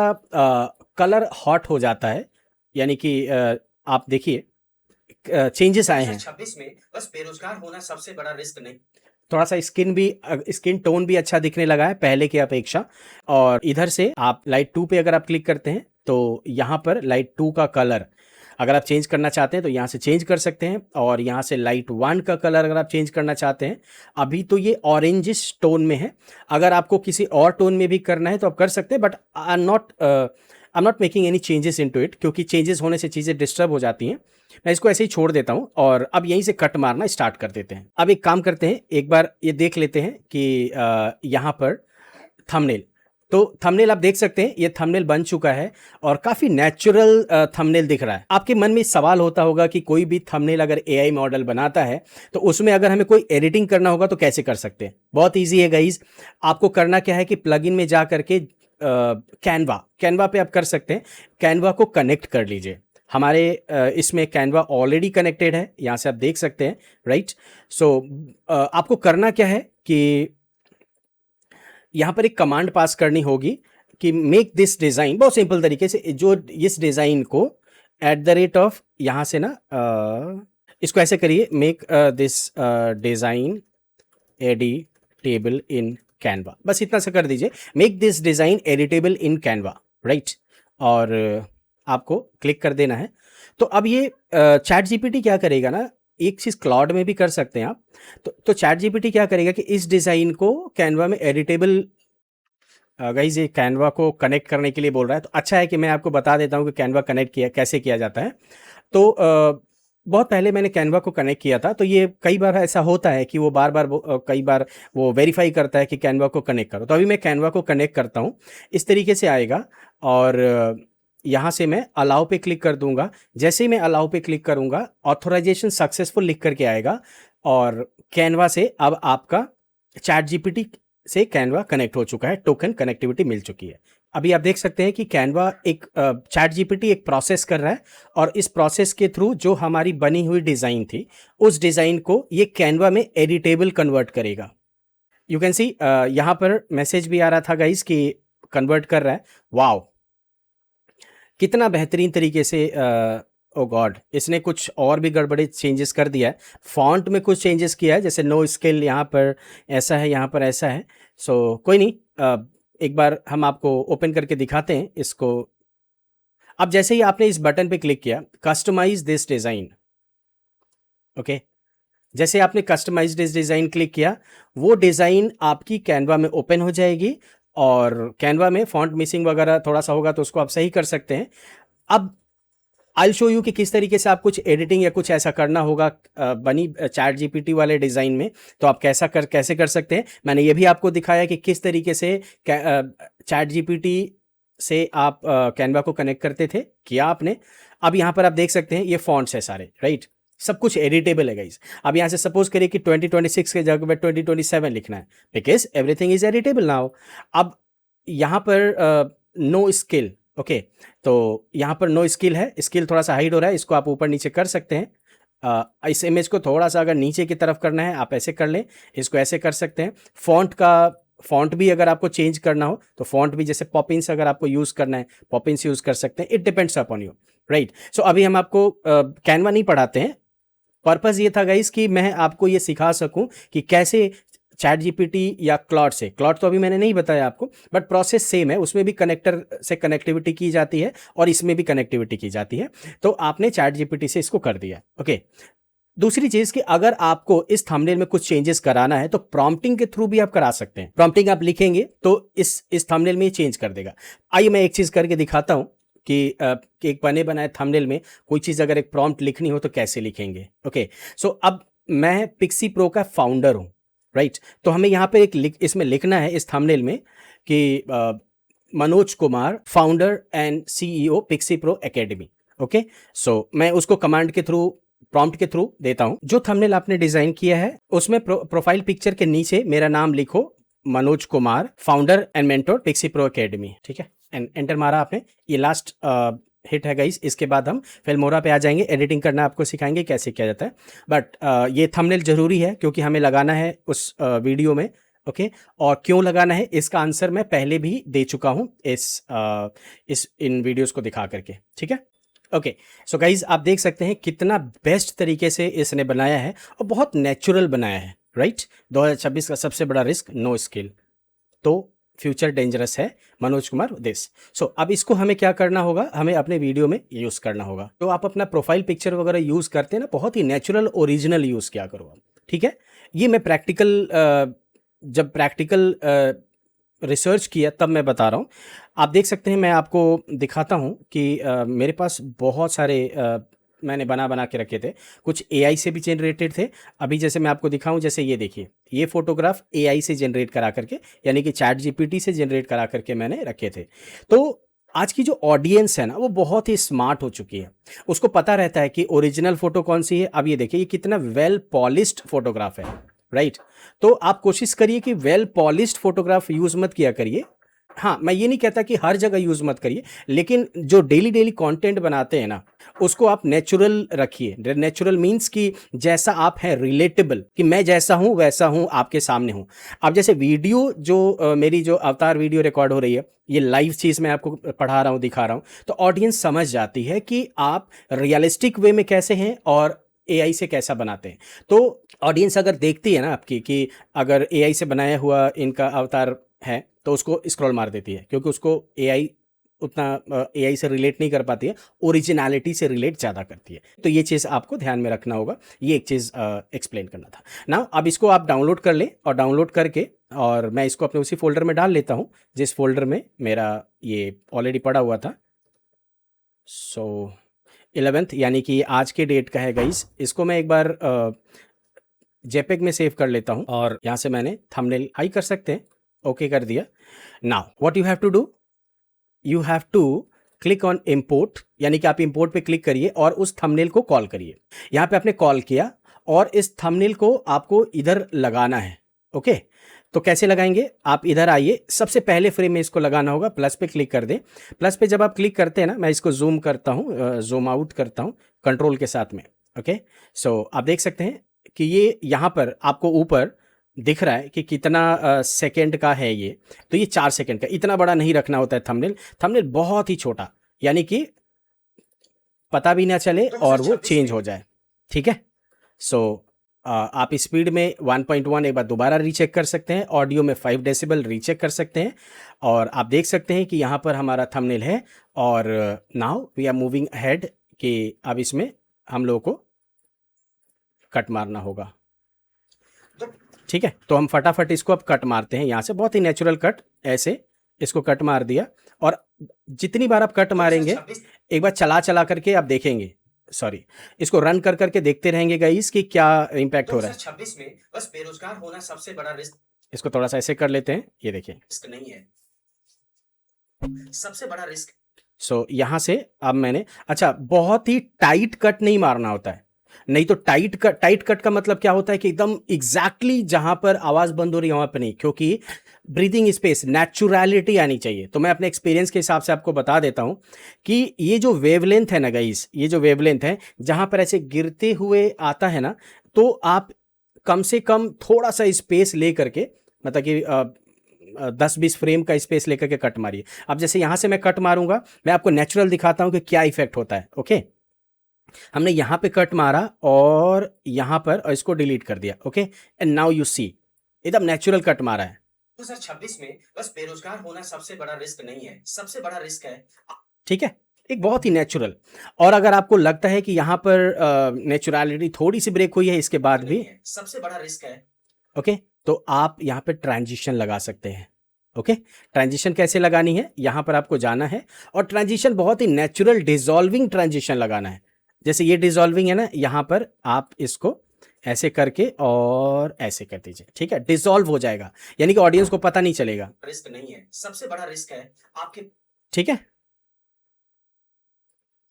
कलर हॉट हो जाता है, यानी कि आप देखिए चेंजेस आए हैं। 2026 में बस बेरोजगार होना सबसे बड़ा रिस्क नहीं, थोड़ा सा स्किन टोन भी अच्छा दिखने लगा है पहले की अपेक्षा। और इधर से आप लाइट 2 पे अगर आप क्लिक करते हैं तो यहाँ पर लाइट 2 का कलर अगर आप चेंज करना चाहते हैं तो यहाँ से चेंज कर सकते हैं, और यहाँ से लाइट 1 का कलर अगर आप चेंज करना चाहते हैं, अभी तो ये ऑरेंजिश टोन में है, अगर आपको किसी और टोन में भी करना है तो आप कर सकते हैं, but I am not making any changes into it, क्योंकि चेंजेस होने से चीज़ें डिस्टर्ब हो जाती हैं। मैं इसको ऐसे ही छोड़ देता हूँ और अब यहीं से कट मारना स्टार्ट कर देते हैं। अब एक काम करते हैं, एक बार ये देख लेते हैं कि यहाँ पर थंबनेल, तो थंबनेल आप देख सकते हैं ये थंबनेल बन चुका है और काफ़ी नेचुरल थंबनेल दिख रहा है। आपके मन में सवाल होता होगा कि कोई भी थंबनेल अगर एआई मॉडल बनाता है तो उसमें अगर हमें कोई एडिटिंग करना होगा तो कैसे कर सकते हैं। बहुत ईजी है गाइज, आपको करना क्या है कि प्लगइन में जा करके कैनवा पे आप कर सकते हैं, कैनवा को कनेक्ट कर लीजिए। हमारे इसमें कैनवा ऑलरेडी कनेक्टेड है, यहाँ से आप देख सकते हैं, राइट। सो आपको करना क्या है कि यहाँ पर एक कमांड पास करनी होगी कि मेक दिस डिज़ाइन, बहुत सिंपल तरीके से, जो इस डिज़ाइन को @ यहाँ से ना इसको ऐसे करिए, make this design editable in Canva, बस इतना सा कर दीजिए, make this design editable in Canva, right. और आपको क्लिक कर देना है। तो अब ये चैट जीपीटी क्या करेगा ना, एक चीज़ क्लाउड में भी कर सकते हैं आप, तो चैट जीपीटी क्या करेगा कि इस डिज़ाइन को कैनवा में एडिटेबल, गाइज ये कैनवा को कनेक्ट करने के लिए बोल रहा है, तो अच्छा है कि मैं आपको बता देता हूँ कि कैनवा कनेक्ट कैसे किया जाता है। तो बहुत पहले मैंने कैनवा को कनेक्ट किया था, तो ये कई बार ऐसा होता है कि वो कई बार वो वेरीफाई करता है कि कैनवा को कनेक्ट करो। तो अभी मैं कैनवा को कनेक्ट करता हूँ, इस तरीके से आएगा, और यहाँ से मैं अलाउ पे क्लिक कर दूंगा। जैसे ही मैं अलाउ पे क्लिक करूंगा ऑथोराइजेशन सक्सेसफुल लिख करके आएगा, और कैनवा से अब आपका चैट जीपीटी से कैनवा कनेक्ट हो चुका है, टोकन कनेक्टिविटी मिल चुकी है। अभी आप देख सकते हैं कि कैनवा एक चैट जीपीटी एक प्रोसेस कर रहा है, और इस प्रोसेस के थ्रू जो हमारी बनी हुई डिज़ाइन थी उस डिज़ाइन को ये कैनवा में एडिटेबल कन्वर्ट करेगा। यू कैन सी यहाँ पर मैसेज भी आ रहा था गाइज कि कन्वर्ट कर रहा है। वाओ, कितना बेहतरीन तरीके से, ओ गॉड, इसने कुछ और भी गड़बड़े चेंजेस कर दिया है। फॉन्ट में कुछ चेंजेस किया है, जैसे नो स्केल यहाँ पर ऐसा है, यहाँ पर ऐसा है। सो कोई नहीं, एक बार हम आपको ओपन करके दिखाते हैं इसको। अब जैसे ही आपने इस बटन पे क्लिक किया, कस्टमाइज दिस डिज़ाइन, ओके, जैसे आपने कस्टमाइज दिस डिज़ाइन क्लिक किया, वो डिज़ाइन आपकी कैनवा में ओपन हो जाएगी, और कैनवा में फॉन्ट मिसिंग वगैरह थोड़ा सा होगा तो उसको आप सही कर सकते हैं। अब आई विल शो यू कि किस तरीके से आप कुछ एडिटिंग या कुछ ऐसा करना होगा बनी चैट जीपीटी वाले डिज़ाइन में, तो आप कैसे कर सकते हैं। मैंने ये भी आपको दिखाया कि किस तरीके से चैट जीपीटी से आप कैनवा को कनेक्ट करते थे, किया आपने। अब यहाँ पर आप देख सकते हैं ये फॉन्ट्स है सारे, राइट, सब कुछ एडिटेबल है गाइस। अब यहाँ से सपोज करिए कि 2026 के जगह पे 2027 लिखना है, because everything is editable now. अब यहाँ पर नो स्किल, ओके, तो यहाँ पर नो स्किल है, स्किल थोड़ा सा हाइड हो रहा है, इसको आप ऊपर नीचे कर सकते हैं। इस इमेज को थोड़ा सा अगर नीचे की तरफ करना है आप ऐसे कर लें, इसको ऐसे कर सकते हैं। फॉन्ट भी अगर आपको चेंज करना हो तो फॉन्ट भी, जैसे पॉपिंस अगर आपको यूज़ करना है पॉपिंस यूज़ कर सकते हैं, it depends upon you, right. So अभी हम आपको कैनवा नहीं पढ़ाते हैं, पर्पज़ ये था गाइस कि मैं आपको ये सिखा सकूं कि कैसे चैट जीपीटी या क्लॉड से, क्लॉड तो अभी मैंने नहीं बताया आपको, बट प्रोसेस सेम है, उसमें भी कनेक्टर से कनेक्टिविटी की जाती है और इसमें भी कनेक्टिविटी की जाती है। तो आपने चैट जीपीटी से इसको कर दिया, ओके। दूसरी चीज कि अगर आपको इस थंबनेल में कुछ चेंजेस कराना है तो प्रॉम्प्टिंग के थ्रू भी आप करा सकते हैं। प्रॉम्प्टिंग आप लिखेंगे तो इस थंबनेल में ये चेंज कर देगा। आइए मैं एक चीज करके दिखाता हूं कि एक बने बनाए थंबनेल में कोई चीज अगर एक प्रॉम्प्ट लिखनी हो तो कैसे लिखेंगे, ओके। सो अब मैं पिक्सी प्रो का फाउंडर हूं, राइट। तो हमें यहाँ पे इसमें लिखना है इस थंबनेल में कि Manoj Kumar, founder and CEO Pixie pro academy, okay. So मैं उसको कमांड के थ्रू, प्रॉम्प्ट के थ्रू देता हूं। जो थंबनेल आपने डिजाइन किया है उसमें प्रोफाइल पिक्चर के नीचे मेरा नाम लिखो, Manoj Kumar, founder and mentor Pixie pro Academy, ठीक है। एंड एंटर मारा आपने, ये लास्ट हिट है गाइस। इसके बाद हम फिल्मोरा पे आ जाएंगे, एडिटिंग करना आपको सिखाएंगे कैसे किया जाता है। बट ये थंबनेल जरूरी है क्योंकि हमें लगाना है उस वीडियो में, ओके। और क्यों लगाना है इसका आंसर मैं पहले भी दे चुका हूं इस इन वीडियोस को दिखा करके, ठीक है, ओके। सो गाइज आप देख सकते हैं कितना बेस्ट तरीके से इसने बनाया है और बहुत नेचुरल बनाया है, राइट। 2026 का सबसे बड़ा रिस्क, नो स्किल तो फ्यूचर डेंजरस है, मनोज कुमार दिस। सो अब इसको हमें क्या करना होगा, हमें अपने वीडियो में यूज करना होगा। तो आप अपना प्रोफाइल पिक्चर वगैरह यूज करते हैं ना, बहुत ही नेचुरल ओरिजिनल यूज किया करो आप, ठीक है। ये मैं जब प्रैक्टिकल रिसर्च किया तब मैं बता रहा हूँ। आप देख सकते हैं, मैं आपको दिखाता हूँ कि मेरे पास बहुत सारे मैंने बना के रखे थे। कुछ एआई से भी जनरेटेड थे। अभी जैसे मैं आपको दिखाऊं, जैसे ये देखिए, ये फोटोग्राफ एआई से जनरेट करा करके, यानी कि चैट जीपीटी से जनरेट करा करके मैंने रखे थे। तो आज की जो ऑडियंस है ना, वो बहुत ही स्मार्ट हो चुकी है। उसको पता रहता है कि ओरिजिनल फोटो कौन सी है। अब ये देखिए, ये कितना वेल पॉलिश्ड फोटोग्राफ है, राइट। तो आप कोशिश करिए कि वेल पॉलिश्ड फोटोग्राफ यूज मत किया करिए। हाँ, मैं ये नहीं कहता कि हर जगह यूज मत करिए, लेकिन जो डेली कंटेंट बनाते हैं ना, उसको आप नेचुरल रखिए। नेचुरल मीन्स कि जैसा आप हैं, रिलेटेबल, कि मैं जैसा हूं वैसा हूं, आपके सामने हूं। अब जैसे वीडियो जो मेरी जो अवतार वीडियो रिकॉर्ड हो रही है, ये लाइव चीज मैं आपको पढ़ा रहा हूं, दिखा रहा हूं, तो ऑडियंस समझ जाती है कि आप रियलिस्टिक वे में कैसे हैं और एआई से कैसा बनाते हैं। तो ऑडियंस अगर देखती है ना आपकी कि अगर एआई से बनाया हुआ इनका अवतार है, तो उसको स्क्रॉल मार देती है, क्योंकि उसको एआई उतना एआई से रिलेट नहीं कर पाती है, ओरिजिनलिटी से रिलेट ज़्यादा करती है। तो ये चीज़ आपको ध्यान में रखना होगा। ये एक चीज़ एक्सप्लेन करना था ना। अब इसको आप डाउनलोड कर लें, और डाउनलोड करके और मैं इसको अपने उसी फोल्डर में डाल लेता हूँ जिस फोल्डर में मेरा ये ऑलरेडी पड़ा हुआ था। सो 11th, यानी कि आज के डेट का है गाइस। इसको मैं एक बार जेपेग में सेव कर लेता हूँ, और यहाँ से मैंने थंबनेल हाई कर सकते हैं, ओके कर दिया। Now what you have to do, you have to click on import, यानी कि आप इम्पोर्ट पे क्लिक करिए और उस थंबनेल को कॉल करिए। यहाँ पे आपने कॉल किया और इस थंबनेल को आपको इधर लगाना है, ओके। तो कैसे लगाएंगे, आप इधर आइए, सबसे पहले फ्रेम में इसको लगाना होगा, प्लस पे क्लिक कर दें। प्लस पे जब आप क्लिक करते हैं ना, मैं इसको जूम करता हूँ, जूम आउट करता हूँ कंट्रोल के साथ में, ओके। सो आप देख सकते हैं कि ये यहाँ पर आपको ऊपर दिख रहा है कि कितना सेकंड का है ये। तो ये 4 सेकंड का, इतना बड़ा नहीं रखना होता है थंबनेल। थंबनेल बहुत ही छोटा, यानी कि पता भी ना चले और वो चेंज हो जाए, ठीक है। सो आप स्पीड में 1.1 एक बार दोबारा रीचेक कर सकते हैं, ऑडियो में 5 डेसिबल रीचेक कर सकते हैं, और आप देख सकते हैं कि यहाँ पर हमारा थंबनेल है। और now we are moving ahead कि अब इसमें हम लोगों को कट मारना होगा, ठीक है। तो हम फटाफट इसको अब कट मारते हैं यहाँ से, बहुत ही नेचुरल कट, ऐसे इसको कट मार दिया। और जितनी बार आप कट मारेंगे, एक बार चला करके आप देखेंगे, सॉरी, इसको रन कर करके देखते रहेंगे गाइस कि क्या इम्पैक्ट हो रहा है। 2026 में बस बेरोजगार होना सबसे बड़ा रिस्क। इसको थोड़ा सा ऐसे कर लेते हैं, ये देखिए, रिस्क नहीं है, सबसे बड़ा रिस्क। सो यहां से अब मैंने, अच्छा, बहुत ही टाइट कट नहीं मारना होता है, नहीं तो टाइट कट का मतलब क्या होता है कि एकदम एग्जैक्टली जहां पर आवाज बंद हो रही है वहां पर नहीं, क्योंकि ब्रीदिंग स्पेस, नेचुरलिटी आनी चाहिए। तो मैं अपने एक्सपीरियंस के हिसाब से आपको बता देता हूं कि ये जो वेवलेंथ है ना गाइस, ये जो वेवलेंथ है, जहां पर ऐसे गिरते हुए आता है ना, तो आप कम से कम थोड़ा सा स्पेस ले करके, मतलब कि 10-20 फ्रेम का स्पेस लेकर के कट मारिए। अब जैसे यहां से मैं कट मारूंगा, मैं आपको नेचुरल दिखाता हूं कि क्या इफेक्ट होता है, ओके। हमने यहां पे कट मारा और यहां पर, और इसको डिलीट कर दिया, okay. And now you see एकदम नेचुरल कट मारा है। 2026 में बस बेरोजगार होना सबसे बड़ा रिस्क नहीं है, सबसे बड़ा रिस्क है, ठीक है, एक बहुत ही नेचुरल। और अगर आपको लगता है कि यहाँ पर नेचुरलिटी थोड़ी सी ब्रेक हुई है इसके बाद भी, सबसे बड़ा रिस्क है, ओके, तो आप यहाँ पे ट्रांजिशन लगा सकते हैं। ओके, ट्रांजिशन कैसे लगानी है, यहाँ पर आपको जाना है और ट्रांजिशन बहुत ही नेचुरल डिसॉल्विंग ट्रांजिशन लगाना है। जैसे ये डिसॉल्विंग है ना, यहाँ पर आप इसको ऐसे करके और ऐसे कर दीजिए, ठीक है, डिसॉल्व हो जाएगा, यानी कि ऑडियंस को पता नहीं चलेगा। रिस्क नहीं है, सबसे बड़ा रिस्क है आपके, ठीक है,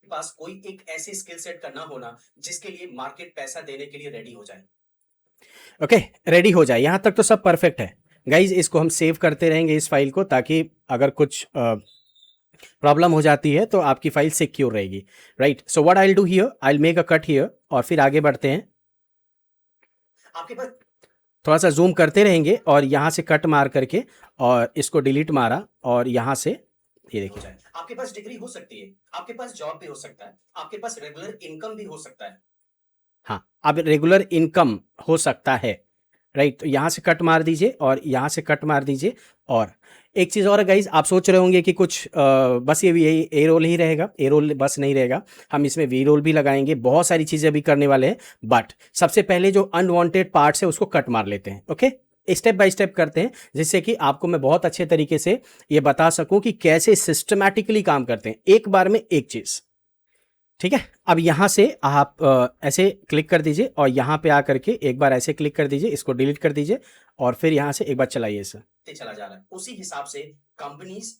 पास कोई एक ऐसी स्किल सेट करना होना जिसके लिए मार्केट पैसा देने के लिए रेडी हो जाए। ओके, रेडी हो जाए, यहां तक तो सब परफेक्ट है गाइज। इसको हम सेव करते रहेंगे इस फाइल को, ताकि अगर कुछ प्रॉब्लम हो जाती है तो आपकी फाइल सिक्योर रहेगी, right. So what I will do here, I will make a cut here और फिर आगे बढ़ते हैं। आपके पास थोड़ा सा जूम करते रहेंगे और यहां से कट मार करके और इसको डिलीट मारा और यहां से ये देखिए, आपके पास डिग्री हो सकती है, आपके पास जॉब भी हो सकता है, आपके पास रेगुलर इनकम भी हो सकता है। हाँ, अब रेगुलर इनकम हो सकता है, राइट। तो यहां से कट मार दीजिए और यहां से कट मार दीजिए। और एक चीज़ और गाइज, आप सोच रहे होंगे कि कुछ बस ये भी यही ए रोल ही रहेगा, ए रोल बस नहीं रहेगा, हम इसमें वी रोल भी लगाएंगे, बहुत सारी चीज़ें भी करने वाले हैं। बट सबसे पहले जो अनवांटेड पार्ट्स है उसको कट मार लेते हैं। ओके, स्टेप बाय स्टेप करते हैं, जिससे कि आपको मैं बहुत अच्छे तरीके से ये बता सकूं कि कैसे सिस्टमैटिकली काम करते हैं, एक बार में एक चीज़, ठीक है। अब यहां से आप ऐसे क्लिक कर दीजिए और यहां पे आकर के एक बार ऐसे क्लिक कर दीजिए, इसको डिलीट कर दीजिए और फिर यहां से एक बार चलाइए इसे, चला जा रहा है उसी हिसाब से कंपनीज।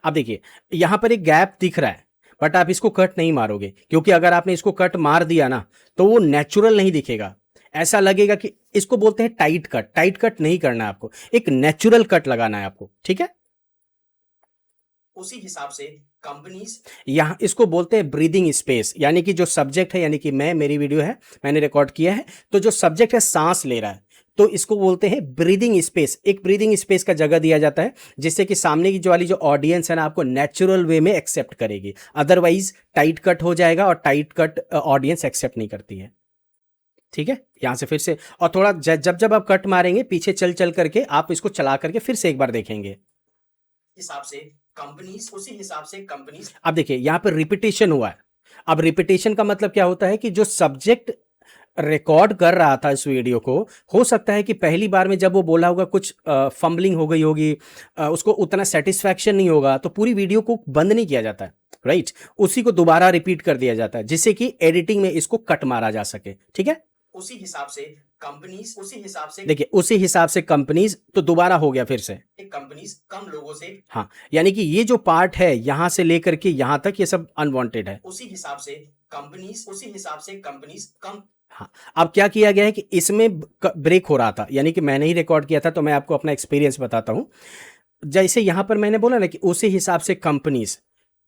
अब देखिए यहां पर एक गैप दिख रहा है, बट आप इसको कट नहीं मारोगे, क्योंकि अगर आपने इसको कट मार दिया ना तो वो नेचुरल नहीं दिखेगा, ऐसा लगेगा कि, इसको बोलते हैं टाइट कट। टाइट कट नहीं करना है आपको, एक नेचुरल कट लगाना है आपको, ठीक है। उसी हिसाब से कंपनीज, यहां इसको बोलते हैं ब्रीदिंग स्पेस, यानी कि जो सब्जेक्ट है, यानी कि मेरी वीडियो है, मैंने रिकॉर्ड किया है, तो जो सब्जेक्ट है सांस ले रहा है, तो इसको बोलते हैं ब्रीदिंग स्पेस। एक ब्रीदिंग स्पेस का जगह दिया जाता है, जिससे कि सामने की जो वाली जो ऑडियंस है ना, आपको नेचुरल वे में एक्सेप्ट करेगी। अदरवाइज टाइट कट हो जाएगा और टाइट कट ऑडियंस एक्सेप्ट नहीं करती है, ठीक है। यहां से फिर से और थोड़ा जब जब आप कट मारेंगे पीछे चल चल करके आप इसको चला करके फिर से एक बार देखेंगे, हिसाब से कंपनीज, उसी हिसाब से कंपनीज। अब देखिए यहां पर रिपीटेशन हुआ है। अब रिपीटेशन का मतलब क्या होता है कि जो सब्जेक्ट रिकॉर्ड कर रहा था इस वीडियो को, हो सकता है कि पहली बार में जब वो बोला होगा कुछ फंबलिंग हो गई होगी, उसको उतना सेटिस्फैक्शन नहीं होगा, तो पूरी वीडियो को बंद नहीं किया जाता है, राइट। उसी को दोबारा रिपीट कर दिया जाता है, जिससे कि एडिटिंग में इसको कट मारा जा सके, ठीक है। उसी हिसाब से कंपनीज, उसी हिसाब से देखिए, उसी हिसाब से कंपनीज, तो दोबारा हो गया फिर से कंपनीज कम लोगों से, हाँ, यानी कि ये जो पार्ट है यहां से लेकर के यहां तक ये सब अनवांटेड है। उसी हिसाब से कंपनीज, उसी हिसाब से कंपनीज कम। हाँ, अब क्या किया गया है कि इसमें ब्रेक हो रहा था, यानी कि मैंने ही रिकॉर्ड किया था, तो मैं आपको अपना एक्सपीरियंस बताता हूं। जैसे यहां पर मैंने बोला ना कि उसी हिसाब से कंपनीज,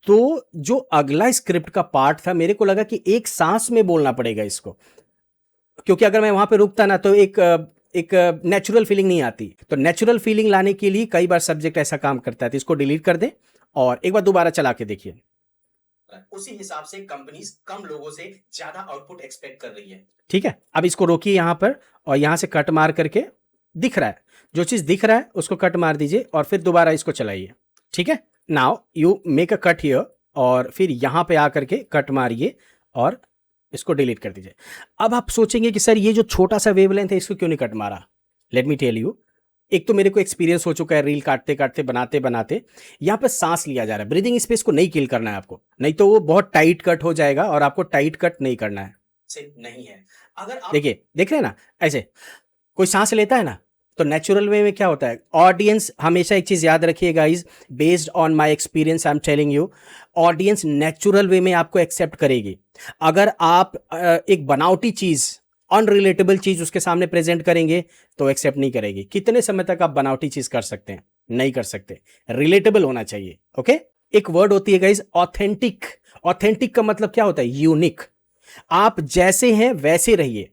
तो जो अगला स्क्रिप्ट का पार्ट था, मेरे को लगा कि एक सांस में बोलना पड़ेगा इसको, क्योंकि अगर मैं वहां पे रुकता ना तो एक नेचुरल फीलिंग नहीं आती। तो नेचुरल फीलिंग लाने के लिए कई बार सब्जेक्ट ऐसा काम करता है, तो इसको डिलीट कर दें और एक बार दोबारा चला के देखिए। उसी हिसाब से कंपनीज कम लोगों से ज्यादा आउटपुट एक्सपेक्ट कर रही है, ठीक है। अब इसको रोकिए यहां पर और यहां से कट मार करके, दिख रहा है जो चीज दिख रहा है उसको कट मार दीजिए और फिर दोबारा इसको चलाइए, ठीक है। Now you make a cut here और फिर यहां पे आकर के कट मारिए और इसको डिलीट कर दीजिए। अब आप सोचेंगे कि सर ये जो छोटा सा वेवलेंथ है इसको क्यों नहीं कट मारा। लेट मी टेल यू, एक तो मेरे को एक्सपीरियंस हो चुका है रील काटते काटते बनाते बनाते, यहां पर सांस लिया जा रहा है, ब्रीदिंग स्पेस को नहीं किल करना है आपको, नहीं तो वो बहुत टाइट कट हो जाएगा और आपको टाइट कट नहीं करना है, नहीं है। अगर आप देखिए, देख रहे हैं ना, ऐसे कोई सांस लेता है ना, तो नेचुरल वे में क्या होता है, ऑडियंस, हमेशा एक चीज याद रखिए guys, based on my experience I am telling you, audience natural way में आपको एक्सेप्ट करेगी। अगर आप एक बनावटी चीज, अनरिलेटेबल चीज उसके सामने प्रेजेंट करेंगे तो एक्सेप्ट नहीं करेगी। कितने समय तक आप बनावटी चीज कर सकते हैं, नहीं कर सकते, रिलेटेबल होना चाहिए, ओके। एक वर्ड होती है गाइज ऑथेंटिक। ऑथेंटिक का मतलब क्या होता है, यूनिक। आप जैसे हैं वैसे रहिए,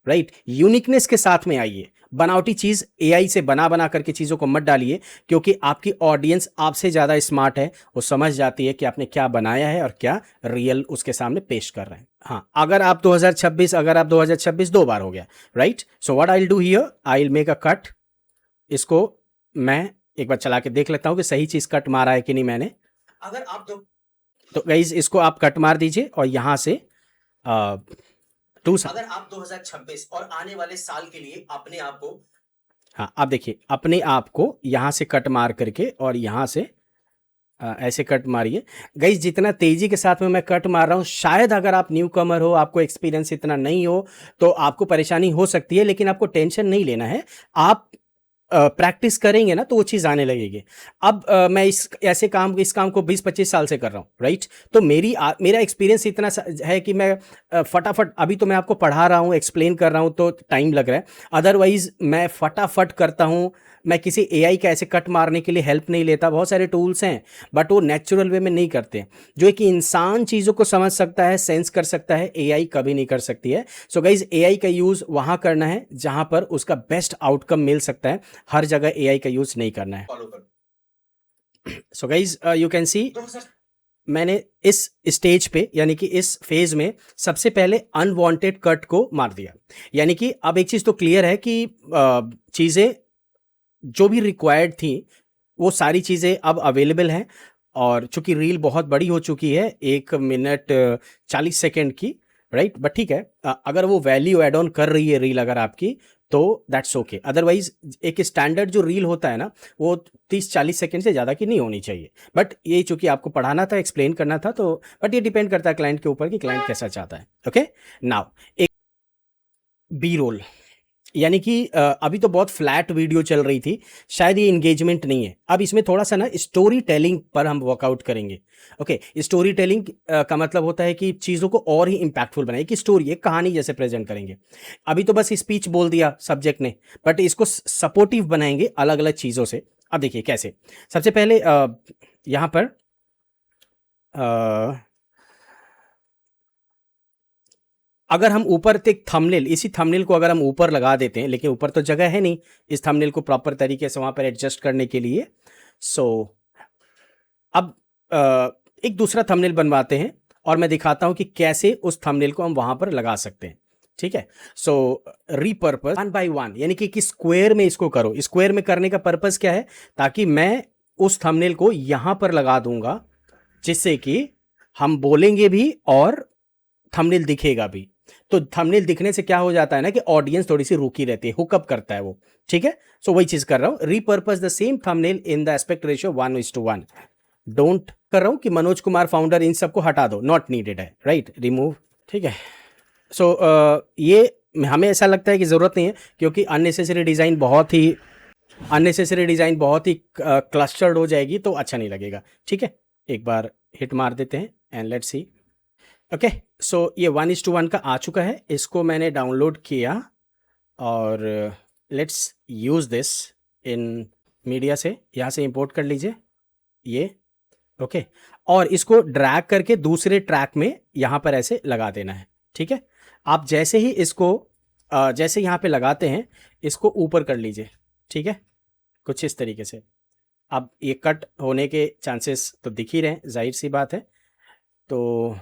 राइट, यूनिकनेस के साथ में आइए। बनावटी चीज एआई से बना बना करके चीजों को मत डालिए, क्योंकि आपकी ऑडियंस आपसे ज्यादा स्मार्ट है, वो समझ जाती है कि आपने क्या बनाया है और क्या रियल उसके सामने पेश कर रहे हैं। हाँ, अगर आप 2026 दो बार हो गया, right. So what I will do here, I will make a cut इसको मैं एक बार चला के देख लेता हूँ कि सही चीज़ कट मारा है कि नहीं मैंने। अगर आप तो गाइज इसको आप कट मार दीजिए और यहाँ से अगर आप 2026 और आने वाले साल के लिए अपने आप को, हाँ आप देखिए अपने आप को यहाँ से कट मार करके और यहाँ से ऐसे कट मारिए गाइज। जितना तेजी के साथ में मैं कट मार रहा हूँ, शायद अगर आप न्यू कमर हो, आपको एक्सपीरियंस इतना नहीं हो, तो आपको परेशानी हो सकती है, लेकिन आपको टेंशन नहीं लेना है। आप प्रैक्टिस करेंगे ना तो वो चीज़ आने लगेगी। अब मैं इस काम को 20-25 साल से कर रहा हूँ, राइट। तो मेरा एक्सपीरियंस इतना है कि मैं फटाफट, अभी तो मैं आपको पढ़ा रहा हूँ, एक्सप्लेन कर रहा हूँ तो टाइम लग रहा है, अदरवाइज मैं फटाफट करता हूँ। मैं किसी एआई का ऐसे कट मारने के लिए हेल्प नहीं लेता। बहुत सारे टूल्स हैं बट वो नेचुरल वे में नहीं करते। जो एक इंसान चीज़ों को समझ सकता है, सेंस कर सकता है, एआई कभी नहीं कर सकती है। सो गाइज एआई का यूज़ वहाँ करना है जहाँ पर उसका बेस्ट आउटकम मिल सकता है, हर जगह एआई का यूज़ नहीं करना है। So guys you can see मैंने इस स्टेज पे यानी कि इस फेज में सबसे पहले अनवांटेड कट को मार दिया। यानी कि अब एक चीज़ तो क्लियर है कि चीज़ें जो भी रिक्वायर्ड थी वो सारी चीज़ें अब अवेलेबल हैं। और चूंकि रील बहुत बड़ी हो चुकी है, 1 मिनट 40 सेकेंड की, राइट। बट ठीक है, अगर वो वैल्यू एड ऑन कर रही है रील अगर आपकी, तो दैट्स ओके। अदरवाइज एक स्टैंडर्ड जो रील होता है ना, वो 30-40 सेकेंड से ज़्यादा की नहीं होनी चाहिए। बट ये चूंकि आपको पढ़ाना था, एक्सप्लेन करना था, तो बट ये डिपेंड करता है क्लाइंट के ऊपर कि क्लाइंट कैसा चाहता है। ओके नाउ एक बी रोल, यानी कि अभी तो बहुत फ्लैट वीडियो चल रही थी, शायद ये इंगेजमेंट नहीं है। अब इसमें थोड़ा सा ना स्टोरी टेलिंग पर हम वर्कआउट करेंगे। ओके, स्टोरी टेलिंग का मतलब होता है कि चीज़ों को और ही इंपैक्टफुल बनाए, कि स्टोरी एक कहानी जैसे प्रेजेंट करेंगे। अभी तो बस स्पीच बोल दिया सब्जेक्ट ने, बट इसको सपोर्टिव बनाएंगे अलग अलग चीज़ों से। अब देखिए कैसे। सबसे पहले यहाँ पर अगर हम ऊपर एक थंबनेल, इसी थंबनेल को अगर हम ऊपर लगा देते हैं, लेकिन ऊपर तो जगह है नहीं इस थंबनेल को प्रॉपर तरीके से वहां पर एडजस्ट करने के लिए। सो अब एक दूसरा थंबनेल बनवाते हैं और मैं दिखाता हूं कि कैसे उस थंबनेल को हम वहां पर लगा सकते हैं। ठीक है, सो रीपर्पस 1 by 1, यानी कि स्क्वायर में इसको करो। स्क्वायर में करने का पर्पस क्या है, ताकि मैं उस थंबनेल को यहां पर लगा दूंगा, जिससे कि हम बोलेंगे भी और थंबनेल दिखेगा भी। तो थंबनेल दिखने से क्या हो जाता है ना कि ऑडियंस थोड़ी सी रुकी रहती है, हुकअप करता है वो। ठीक है, सो वही चीज कर रहा हूं, repurpose the same thumbnail in the aspect ratio 1:1। Don't कर रहा हूं कि मनोज कुमार फाउंडर इन सबको हटा दो, नॉट नीडेड है, राइट, रिमूव। ठीक है, सो ये हमें ऐसा लगता है कि जरूरत नहीं है, क्योंकि अननेसेसरी डिजाइन बहुत ही क्लस्टर्ड हो जाएगी, तो अच्छा नहीं लगेगा। ठीक है, एक बार हिट मार देते हैं एंड लेट्स सी। ओके, सो ये 1:1 का आ चुका है, इसको मैंने डाउनलोड किया और let's use this in media से। यहाँ से इंपोर्ट कर लीजिए ये। ओके, और इसको ड्रैग करके दूसरे ट्रैक में यहाँ पर ऐसे लगा देना है। ठीक है, आप जैसे ही इसको जैसे यहाँ पे लगाते हैं, इसको ऊपर कर लीजिए। ठीक है, कुछ इस तरीके से। अब ये कट होने के चांसेस तो दिख ही रहे हैं, जाहिर सी बात है। तो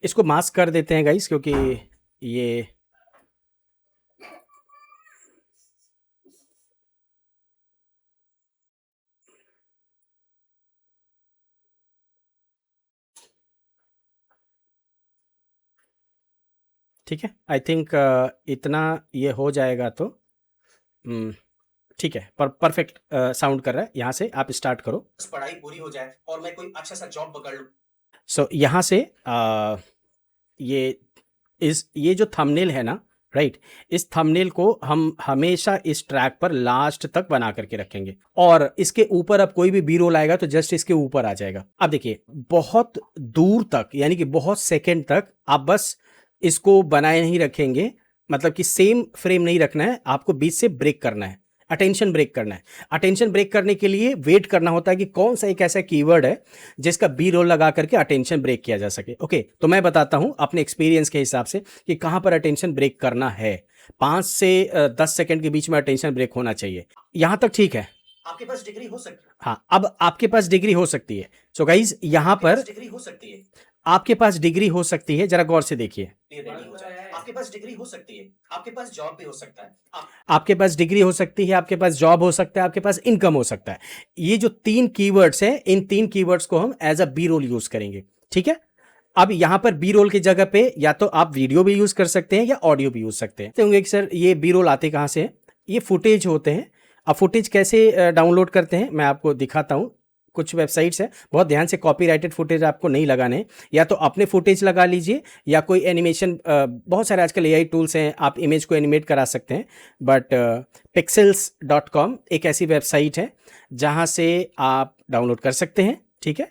इसको मास्क कर देते हैं गाइस, क्योंकि ये ठीक है। आई थिंक इतना ये हो जाएगा तो ठीक है, परफेक्ट साउंड कर रहा है। यहाँ से आप स्टार्ट करो, पढ़ाई पूरी हो जाए और मैं कोई अच्छा सा जॉब पकड़ लूँ। सो यहाँ से ये जो थंबनेल है ना, राइट, इस थंबनेल को हम हमेशा इस ट्रैक पर लास्ट तक बना करके रखेंगे, और इसके ऊपर अब कोई भी बी रोल आएगा तो जस्ट इसके ऊपर आ जाएगा। अब देखिए, बहुत दूर तक यानी कि बहुत सेकंड तक आप बस इसको बनाए नहीं रखेंगे, मतलब कि सेम फ्रेम नहीं रखना है, आपको बीच से ब्रेक करना है, अटेंशन ब्रेक करना है। अटेंशन ब्रेक करने के लिए वेट करना होता है कि कौन सा एक ऐसा कीवर्ड है जिसका बी रोल लगा करके अटेंशन ब्रेक किया जा सके। ओके, तो मैं बताता हूं अपने एक्सपीरियंस के हिसाब से कि कहां पर अटेंशन ब्रेक करना है। 5 से 10 सेकंड के बीच में अटेंशन ब्रेक होना चाहिए। यहां तक ठीक है, आपके पास डिग्री हो सकती है। हाँ, अब आपके पास डिग्री हो सकती है। सो गाइज, यहां पर डिग्री हो सकती है, आपके पास डिग्री हो सकती है, जरा गौर से देखिए। आपके पास डिग्री हो सकती है, आपके पास जॉब भी हो सकता है, आपके पास डिग्री हो सकती है, आपके पास जॉब हो सकता है, आपके पास इनकम हो सकता है। ये जो 3 कीवर्ड्स हैं, इन 3 कीवर्ड्स को हम as a B roll use करेंगे, ठीक है। अब यहां पर बी रोल की जगह पे या तो आप वीडियो भी यूज कर सकते हैं या ऑडियो भी यूज सकते हैं। तो होंगे कि सर ये बी रोल आते कहां से हैं? ये फुटेज होते हैं। अब फुटेज कैसे डाउनलोड करते हैं मैं आपको दिखाता हूं। कुछ वेबसाइट्स है, बहुत ध्यान से कॉपीराइटेड फुटेज आपको नहीं लगाने, या तो अपने फुटेज लगा लीजिए या कोई एनिमेशन, बहुत सारे आजकल एआई टूल्स हैं, आप इमेज को एनिमेट करा सकते हैं। बट pixels.com एक ऐसी वेबसाइट है जहां से आप डाउनलोड कर सकते हैं, ठीक है,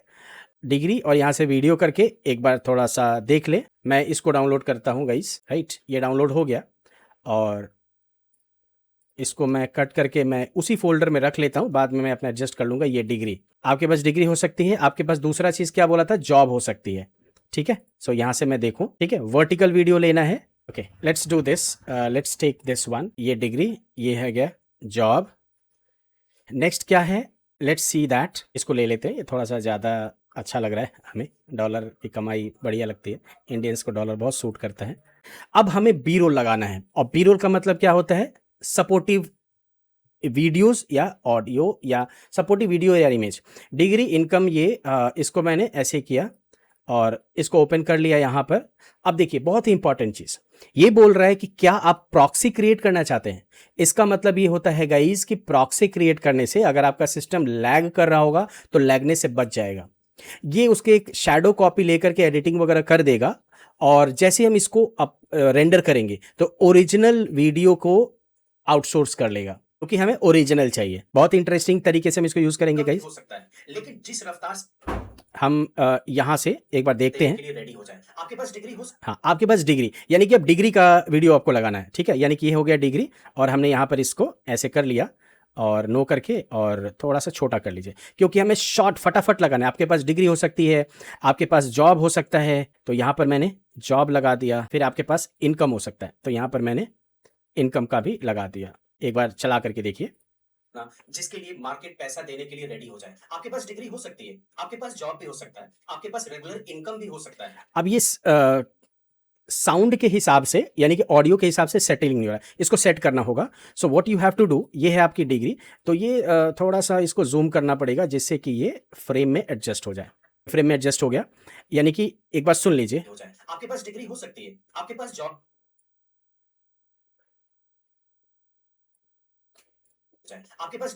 डिग्री। और यहाँ से वीडियो करके एक बार थोड़ा सा देख ले। मैं इसको डाउनलोड करता हूँ गाइस, राइट, ये डाउनलोड हो गया और इसको मैं कट करके मैं उसी फोल्डर में रख लेता हूँ, बाद में मैं अपना एडजस्ट कर लूँगा। ये डिग्री, आपके पास डिग्री हो सकती है, आपके पास दूसरा चीज़ क्या बोला था, जॉब हो सकती है, ठीक है। सो यहाँ से मैं देखूँ, ठीक है, वर्टिकल वीडियो लेना है। Okay, let's do this, let's take this one. ये डिग्री, ये है गया जॉब। नेक्स्ट क्या है, लेट्स सी दैट। इसको ले लेते हैं, ये थोड़ा सा ज़्यादा अच्छा लग रहा है हमें, डॉलर की कमाई बढ़िया लगती है, इंडियंस को डॉलर बहुत सूट करता है। अब हमें बी रोल लगाना है, और बी रोल का मतलब क्या होता है, सपोर्टिव वीडियोस या ऑडियो या सपोर्टिव वीडियो या इमेज। डिग्री, इनकम, ये इसको मैंने ऐसे किया और इसको ओपन कर लिया यहाँ पर। अब देखिए बहुत ही इंपॉर्टेंट चीज, ये बोल रहा है कि क्या आप प्रॉक्सी क्रिएट करना चाहते हैं। इसका मतलब ये होता है गाइस कि प्रॉक्सी क्रिएट करने से अगर आपका सिस्टम लैग कर रहा होगा तो लैगने से बच जाएगा। ये उसके एक शैडो कॉपी लेकर के एडिटिंग वगैरह कर देगा, और जैसे हम इसको रेंडर करेंगे तो ओरिजिनल वीडियो को आउटसोर्स कर लेगा, क्योंकि हमें ओरिजिनल चाहिए। बहुत इंटरेस्टिंग तरीके से हम इसको यूज करेंगे गाइस। हो सकता है, लेकिन जिस रफ्तार हम यहां से एक बार देखते हैं, रेडी हो जाए। आपके पास डिग्री हो, हाँ आपके पास डिग्री, यानी कि अब डिग्री का वीडियो आपको लगाना है, ठीक है। यानी कि ये हो गया डिग्री, और हमने यहां पर इसको ऐसे कर लिया और नो करके और थोड़ा सा छोटा कर लीजिए, क्योंकि हमें शॉर्ट फटाफट लगाना है। आपके पास डिग्री हो सकती है, आपके पास जॉब हो सकता है, तो यहां पर मैंने जॉब लगा दिया। फिर आपके पास इनकम हो सकता है, तो यहां पर मैंने इनकम का भी लगा दिया। एक बार चला करके देखिए, जिसके लिए मार्केट पैसा देने के लिए रेडी हो जाए। आपके पास डिग्री हो सकती है, आपके पास जॉब भी हो सकता है, आपके पास रेगुलर इनकम भी हो सकता है। अब ये साउंड के हिसाब से, यानी कि ऑडियो के हिसाब से सेटिंग नहीं हो रहा है, इसको सेट करना होगा। So what you have to do, ये है आपकी डिग्री, तो ये थोड़ा सा इसको जूम करना पड़ेगा जिससे कि ये फ्रेम में एडजस्ट हो जाए। फ्रेम में एडजस्ट हो गया, यानी कि एक बार सुन लीजिए, आपके पास डिग्री हो सकती है, आपके पास जॉब, आपके पास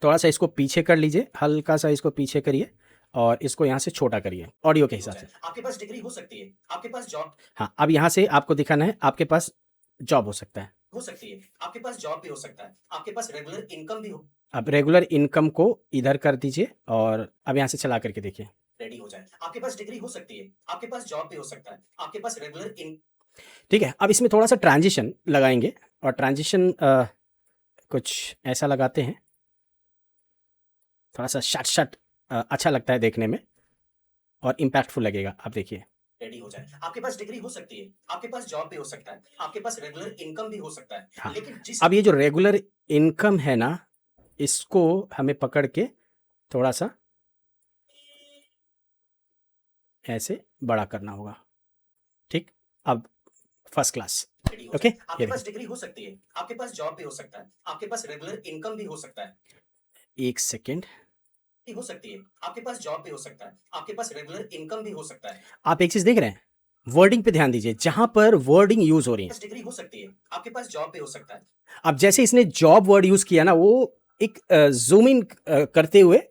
थोड़ा सा इसको पीछे कर लीजिए, हल्का सा इसको पीछे करिए और इसको यहाँ से छोटा करिए ऑडियो के हिसाब से। आपके पास डिग्री हो सकती है, आपके पास जॉब, हाँ अब यहाँ से आपको दिखाना है, आपके पास जॉब हो सकता है, हो सकती है, आपके पास जॉब भी हो सकता है, आपके पास रेगुलर इनकम भी हो। अब रेगुलर इनकम को इधर कर दीजिए और अब यहाँ से चला करके देखिए, रेडी हो जाए। आपके पास डिग्री हो सकती है, आपके पास जॉब भी हो सकता है, आपके पास रेगुलर इन, ठीक है। अब इसमें थोड़ा सा ट्रांजिशन लगाएंगे, और ट्रांजिशन कुछ ऐसा लगाते हैं, थोड़ा सा शट शट अच्छा लगता है देखने में और इम्पैक्टफुल लगेगा। आप देखिए, रेडी हो जाए। आपके पास डिग्री हो सकती है, आपके पास जॉब भी हो सकता है, आपके पास रेगुलर इनकम भी हो सकता है, हाँ। लेकिन अब ये जो रेगुलर इनकम है ना, इसको हमें पकड़ के थोड़ा सा ऐसे बड़ा करना होगा, ठीक। अब फर्स्ट क्लास, ओके। आपके पास डिग्री हो सकती है, आपके पास जॉब भी हो सकता है, आपके पास रेगुलर इनकम भी हो सकता है। एक सेकेंड, हो सकती है, आपके पास जॉब भी हो सकता है, आपके पास रेगुलर इनकम भी हो सकता है। आप एक चीज देख रहे हैं, वर्डिंग पे ध्यान दीजिए, जहां पर वर्डिंग यूज हो रही है। डिग्री हो सकती है, आपके पास जॉब भी हो सकता है। अब जैसे इसने जॉब वर्ड यूज किया ना, वो एक जूम इन करते हुए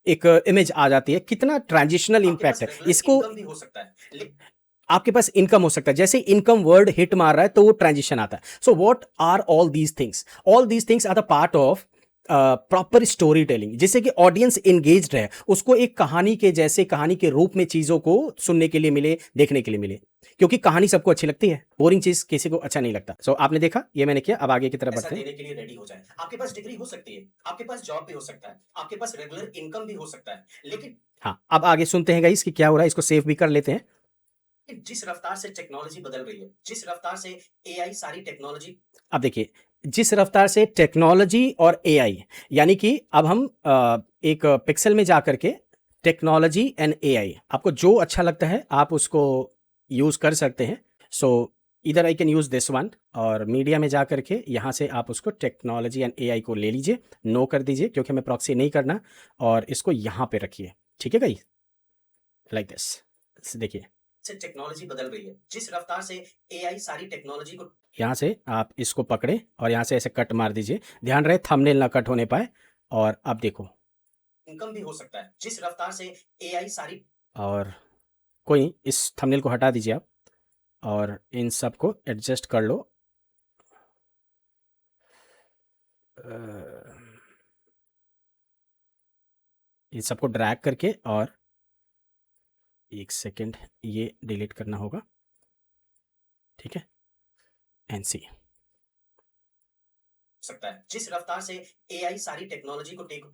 एक इमेज आ जाती है। कितना ट्रांजिशनल इंपैक्ट है इसको, भी हो सकता है। आपके पास इनकम हो सकता है, जैसे इनकम वर्ड हिट मार रहा है तो वो ट्रांजिशन आता है। So what are all these things, all these things are the part of proper story telling, जिससे कि ऑडियंस एंगेज्ड है, उसको एक कहानी के जैसे, कहानी के रूप में चीजों को सुनने के लिए मिले, देखने के लिए मिले, क्योंकि कहानी सबको अच्छी लगती है, बोरिंग चीज किसी को अच्छा नहीं लगता। सो आपने देखा, ये मैंने किया। अब आगे की तरफ बढ़ते हैं। देने के लिए रेडी हो जाए। आपके पास डिग्री हो सकती है, आपके पास जॉब भी हो सकता है, आपके पास रेगुलर इनकम भी हो सकता है, लेकिन हाँ अब आगे सुनते हैं गाइस कि क्या हो रहा है। इसको सेव भी कर लेते हैं। जिस रफ्तार से टेक्नोलॉजी बदल रही है, जिस रफ्तार से एआई सारी टेक्नोलॉजी, अब देखिए जिस रफ्तार से टेक्नोलॉजी और एआई, यानी कि अब हम एक पिक्सल में जाकर के टेक्नोलॉजी एंड एआई, आपको जो अच्छा लगता है आप उसको यूज कर सकते हैं। सो इधर I can use this one, और मीडिया में जा करके यहाँ से आप उसको टेक्नोलॉजी एंड एआई को ले लीजिए, नो कर दीजिए क्योंकि हमें प्रॉक्सी नहीं करना, और इसको यहाँ पे रखिए, ठीक है गाइस, लाइक दिस। देखिए से टेक्नोलॉजी बदल रही है, जिस रफ्तार से एआई सारी टेक्नोलॉजी को, यहाँ से आप इसको पकड़े और यहाँ से ऐसे कट मार दीजिए, ध्यान रहे थंबनेल ना कट होने पाए। और अब देखो इनकम भी हो सकता है जिस रफ्तार से एआई सारी, और कोई नहीं, इस थंबनेल को हटा दीजिए आप और इन सब को एडजस्ट कर लो। इन सबको ड्रैग करके, और एक सेकेंड ये डिलीट करना होगा, ठीक है, एनसी सकता है जिस रफ्तार से एआई सारी टेक्नोलॉजी को टेक।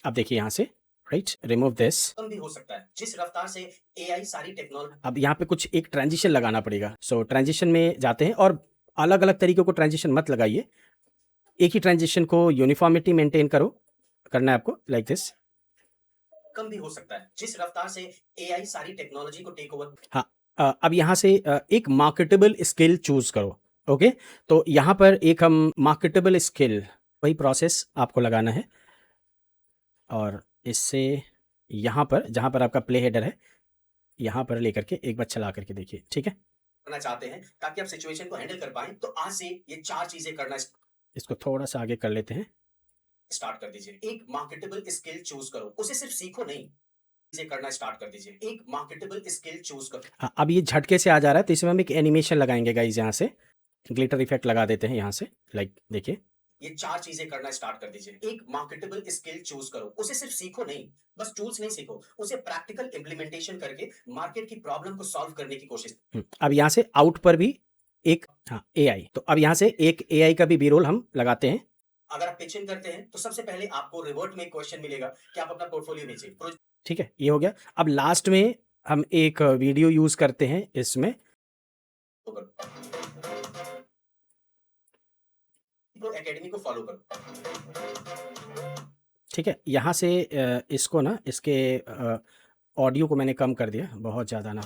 अब देखिए यहाँ से राइट, रिमूव दिस, भी हो सकता है जिस रफ्तार से एआई सारी टेक्नोलॉजी। अब यहाँ पे कुछ एक ट्रांजिशन लगाना पड़ेगा, सो ट्रांजिशन में जाते हैं, और अलग अलग तरीकों को ट्रांजिशन मत लगाइए, एक ही ट्रांजिशन को यूनिफॉर्मिटी मेंटेन करो, करना है आपको लाइक दिस। कम भी हो सकता है जिस रफ्तार से एआई सारी टेक्नोलॉजी को टेक ओवर। हाँ, अब यहाँ से एक मार्केटेबल स्किल चूज करो, ओके, तो यहाँ पर एक हम मार्केटेबल स्किल, वही प्रोसेस आपको लगाना है, और इससे यहाँ पर जहाँ पर आपका प्ले हेडर है यहाँ पर लेकर के एक बार चला करके देखिए, ठीक है, करना चाहते हैं ताकि आप सिचुएशन को हैंडल कर पाएं, तो आज से ये 4 चीजें करना, इसको थोड़ा सा आगे कर लेते हैं, स्टार्ट कर दीजिए। एक मार्केटेबल स्किल चूज करो, उसे सिर्फ सीखो नहीं, इसे करना स्टार्ट कर दीजिए। एक मार्केटेबल स्किल चूज करो। हाँ, अब ये झटके से आ जा रहा है, तो इसमें हम एक एनिमेशन लगाएंगे गाइस, यहाँ से ग्लिटर इफेक्ट लगा देते हैं यहाँ से, लाइक देखिए, ये 4 चीजें करना स्टार्ट कर दीजिए। एक मार्केटेबल स्किल चूज करो, उसे सिर्फ सीखो नहीं, बस टूल्स नहीं सीखो, उसे प्रैक्टिकल इंप्लीमेंटेशन करके मार्केट की प्रॉब्लम को सॉल्व करने की कोशिश। अब यहाँ से आउट पर भी एक, हाँ, एआई, तो अब यहाँ से एक एआई का भी बी रोल हम लगाते हैं। अगर आप पिच इन करते हैं तो सबसे पहले आपको रिवर्ट में एक क्वेश्चन मिलेगा कि आप अपना पोर्टफोलियो बेचिए, ठीक है, ये हो गया। अब लास्ट में हम एक वीडियो यूज करते हैं इसमें, एकेडमी को फॉलो करो, ठीक है, यहाँ से इसको ना, इसके ऑडियो को मैंने कम कर दिया, बहुत ज़्यादा ना,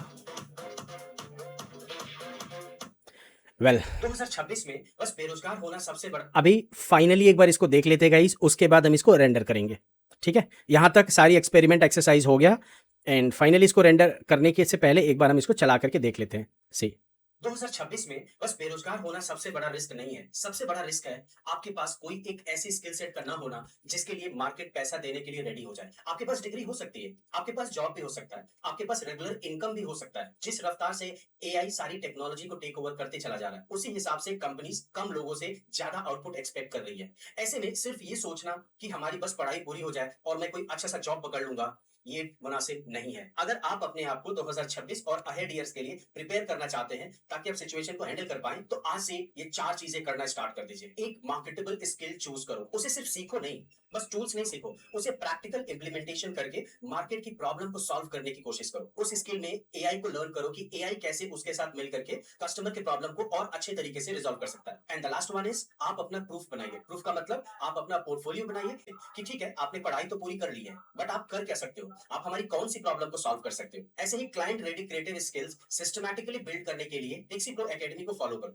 वेल 2026 में बस बेरोजगार होना सबसे बड़ा। अभी फाइनली एक बार इसको देख लेते गाइस, उसके बाद हम इसको रेंडर करेंगे, ठीक है, यहाँ तक सारी एक्सपेरिमेंट एक्सरसाइज हो गया, एंड फाइनली इसको रेंडर करने के से पहले एक बार हम इसको चला करके देख लेते हैं। सी 2026 में बस बेरोजगार होना सबसे बड़ा रिस्क नहीं है, सबसे बड़ा रिस्क है आपके पास कोई एक ऐसी स्किल सेट का ना होना जिसके लिए मार्केट पैसा देने के लिए रेडी हो जाए। आपके पास डिग्री हो सकती है, आपके पास जॉब भी हो सकता है, आपके पास रेगुलर इनकम भी हो सकता है, जिस रफ्तार से एआई सारी टेक्नोलॉजी को टेक ओवर करते चला जा रहा है, उसी हिसाब से कंपनीज कम लोगों से ज्यादा आउटपुट एक्सपेक्ट कर रही है। ऐसे में सिर्फ ये सोचना कि हमारी बस पढ़ाई पूरी हो जाए और मैं कोई अच्छा सा जॉब पकड़ लूंगा, ये मुनासिब नहीं है। अगर आप अपने आप को 2026 और अहेड ईयर्स के लिए प्रिपेयर करना चाहते हैं ताकि आप सिचुएशन को हैंडल कर पाएं, तो आज से ये 4 चीजें करना स्टार्ट कर दीजिए। एक मार्केटेबल स्किल चूज करो, उसे सिर्फ सीखो नहीं, बस टूल्स नहीं सीखो, उसे प्रैक्टिकल इंप्लीमेंटेशन करके मार्केट की प्रॉब्लम को सॉल्व करने की कोशिश करो। उस स्किल में एआई को लर्न करो कि एआई कैसे उसके साथ मिल करके कस्टमर के प्रॉब्लम को और अच्छे तरीके से रिजॉल्व कर सकता है। And the last one is, आप अपना प्रूफ बनाइए। प्रूफ का मतलब आप अपना पोर्टफोलियो बनाइए कि ठीक है, आपने पढ़ाई तो पूरी कर ली है, बट आप कर क्या सकते हो, आप हमारी कौन सी प्रॉब्लम को सॉल्व कर सकते हो। ऐसे ही client ready creative skills systematically build करने के लिए टेक्सी प्रो एकेडमी को फॉलो करो,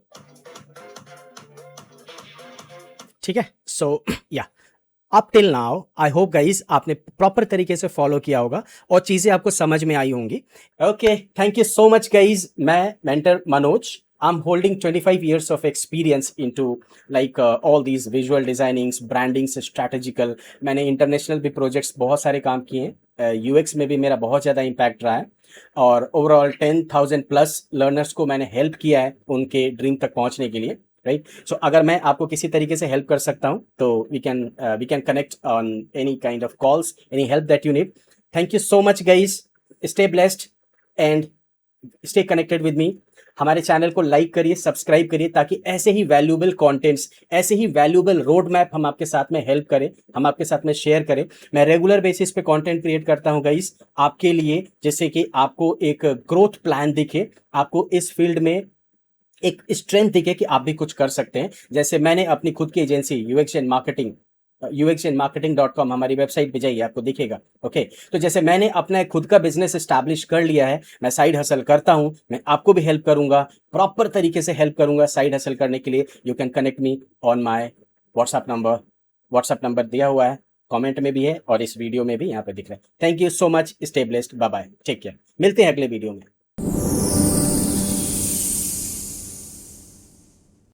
ठीक है। सो या up till now I hope guys आपने प्रॉपर तरीके से फॉलो किया होगा और चीजें आपको समझ में आई होंगी। Okay, thank you so much guys. मैं mentor Manoj, I'm holding 25 years of experience into like all these visual designings, brandings, strategical। मैंने इंटरनेशनल भी प्रोजेक्ट्स बहुत सारे काम किए हैं, यूएक्स में भी मेरा बहुत ज़्यादा इम्पैक्ट रहा है, और ओवरऑल 10,000 प्लस लर्नर्स को मैंने हेल्प किया है उनके ड्रीम तक पहुंचने के लिए, राइट। सो अगर मैं आपको किसी तरीके से हेल्प कर सकता हूँ तो we can connect on any kind of calls, any help that you need. Thank you so much guys, stay blessed and stay connected with me. हमारे चैनल को लाइक करिए, सब्सक्राइब करिए, ताकि ऐसे ही वैल्यूएबल कंटेंट्स, ऐसे ही वैल्यूएबल रोड मैप हम आपके साथ में हेल्प करें, हम आपके साथ में शेयर करें। मैं रेगुलर बेसिस पे कंटेंट क्रिएट करता हूं गाइस आपके लिए, जिससे कि आपको एक ग्रोथ प्लान दिखे, आपको इस फील्ड में एक स्ट्रेंथ दिखे कि आप भी कुछ कर सकते हैं। जैसे मैंने अपनी खुद की agency UX and marketing uxnmarketing.com हमारी वेबसाइट पे जाइए, आपको दिखेगा। ओके, तो जैसे मैंने अपना खुद का बिजनेस एस्टैब्लिश कर लिया है, मैं साइड हसल करता हूँ, मैं आपको भी हेल्प करूंगा, प्रॉपर तरीके से हेल्प करूंगा साइड हसल करने के लिए। You can connect me on my WhatsApp number दिया हुआ है, कमेंट में भी है और इस वीडियो में भी यहाँ पे दिख रहा है। Thank you so much, stay blessed, bye bye, take care, मिलते हैं अगले वीडियो में।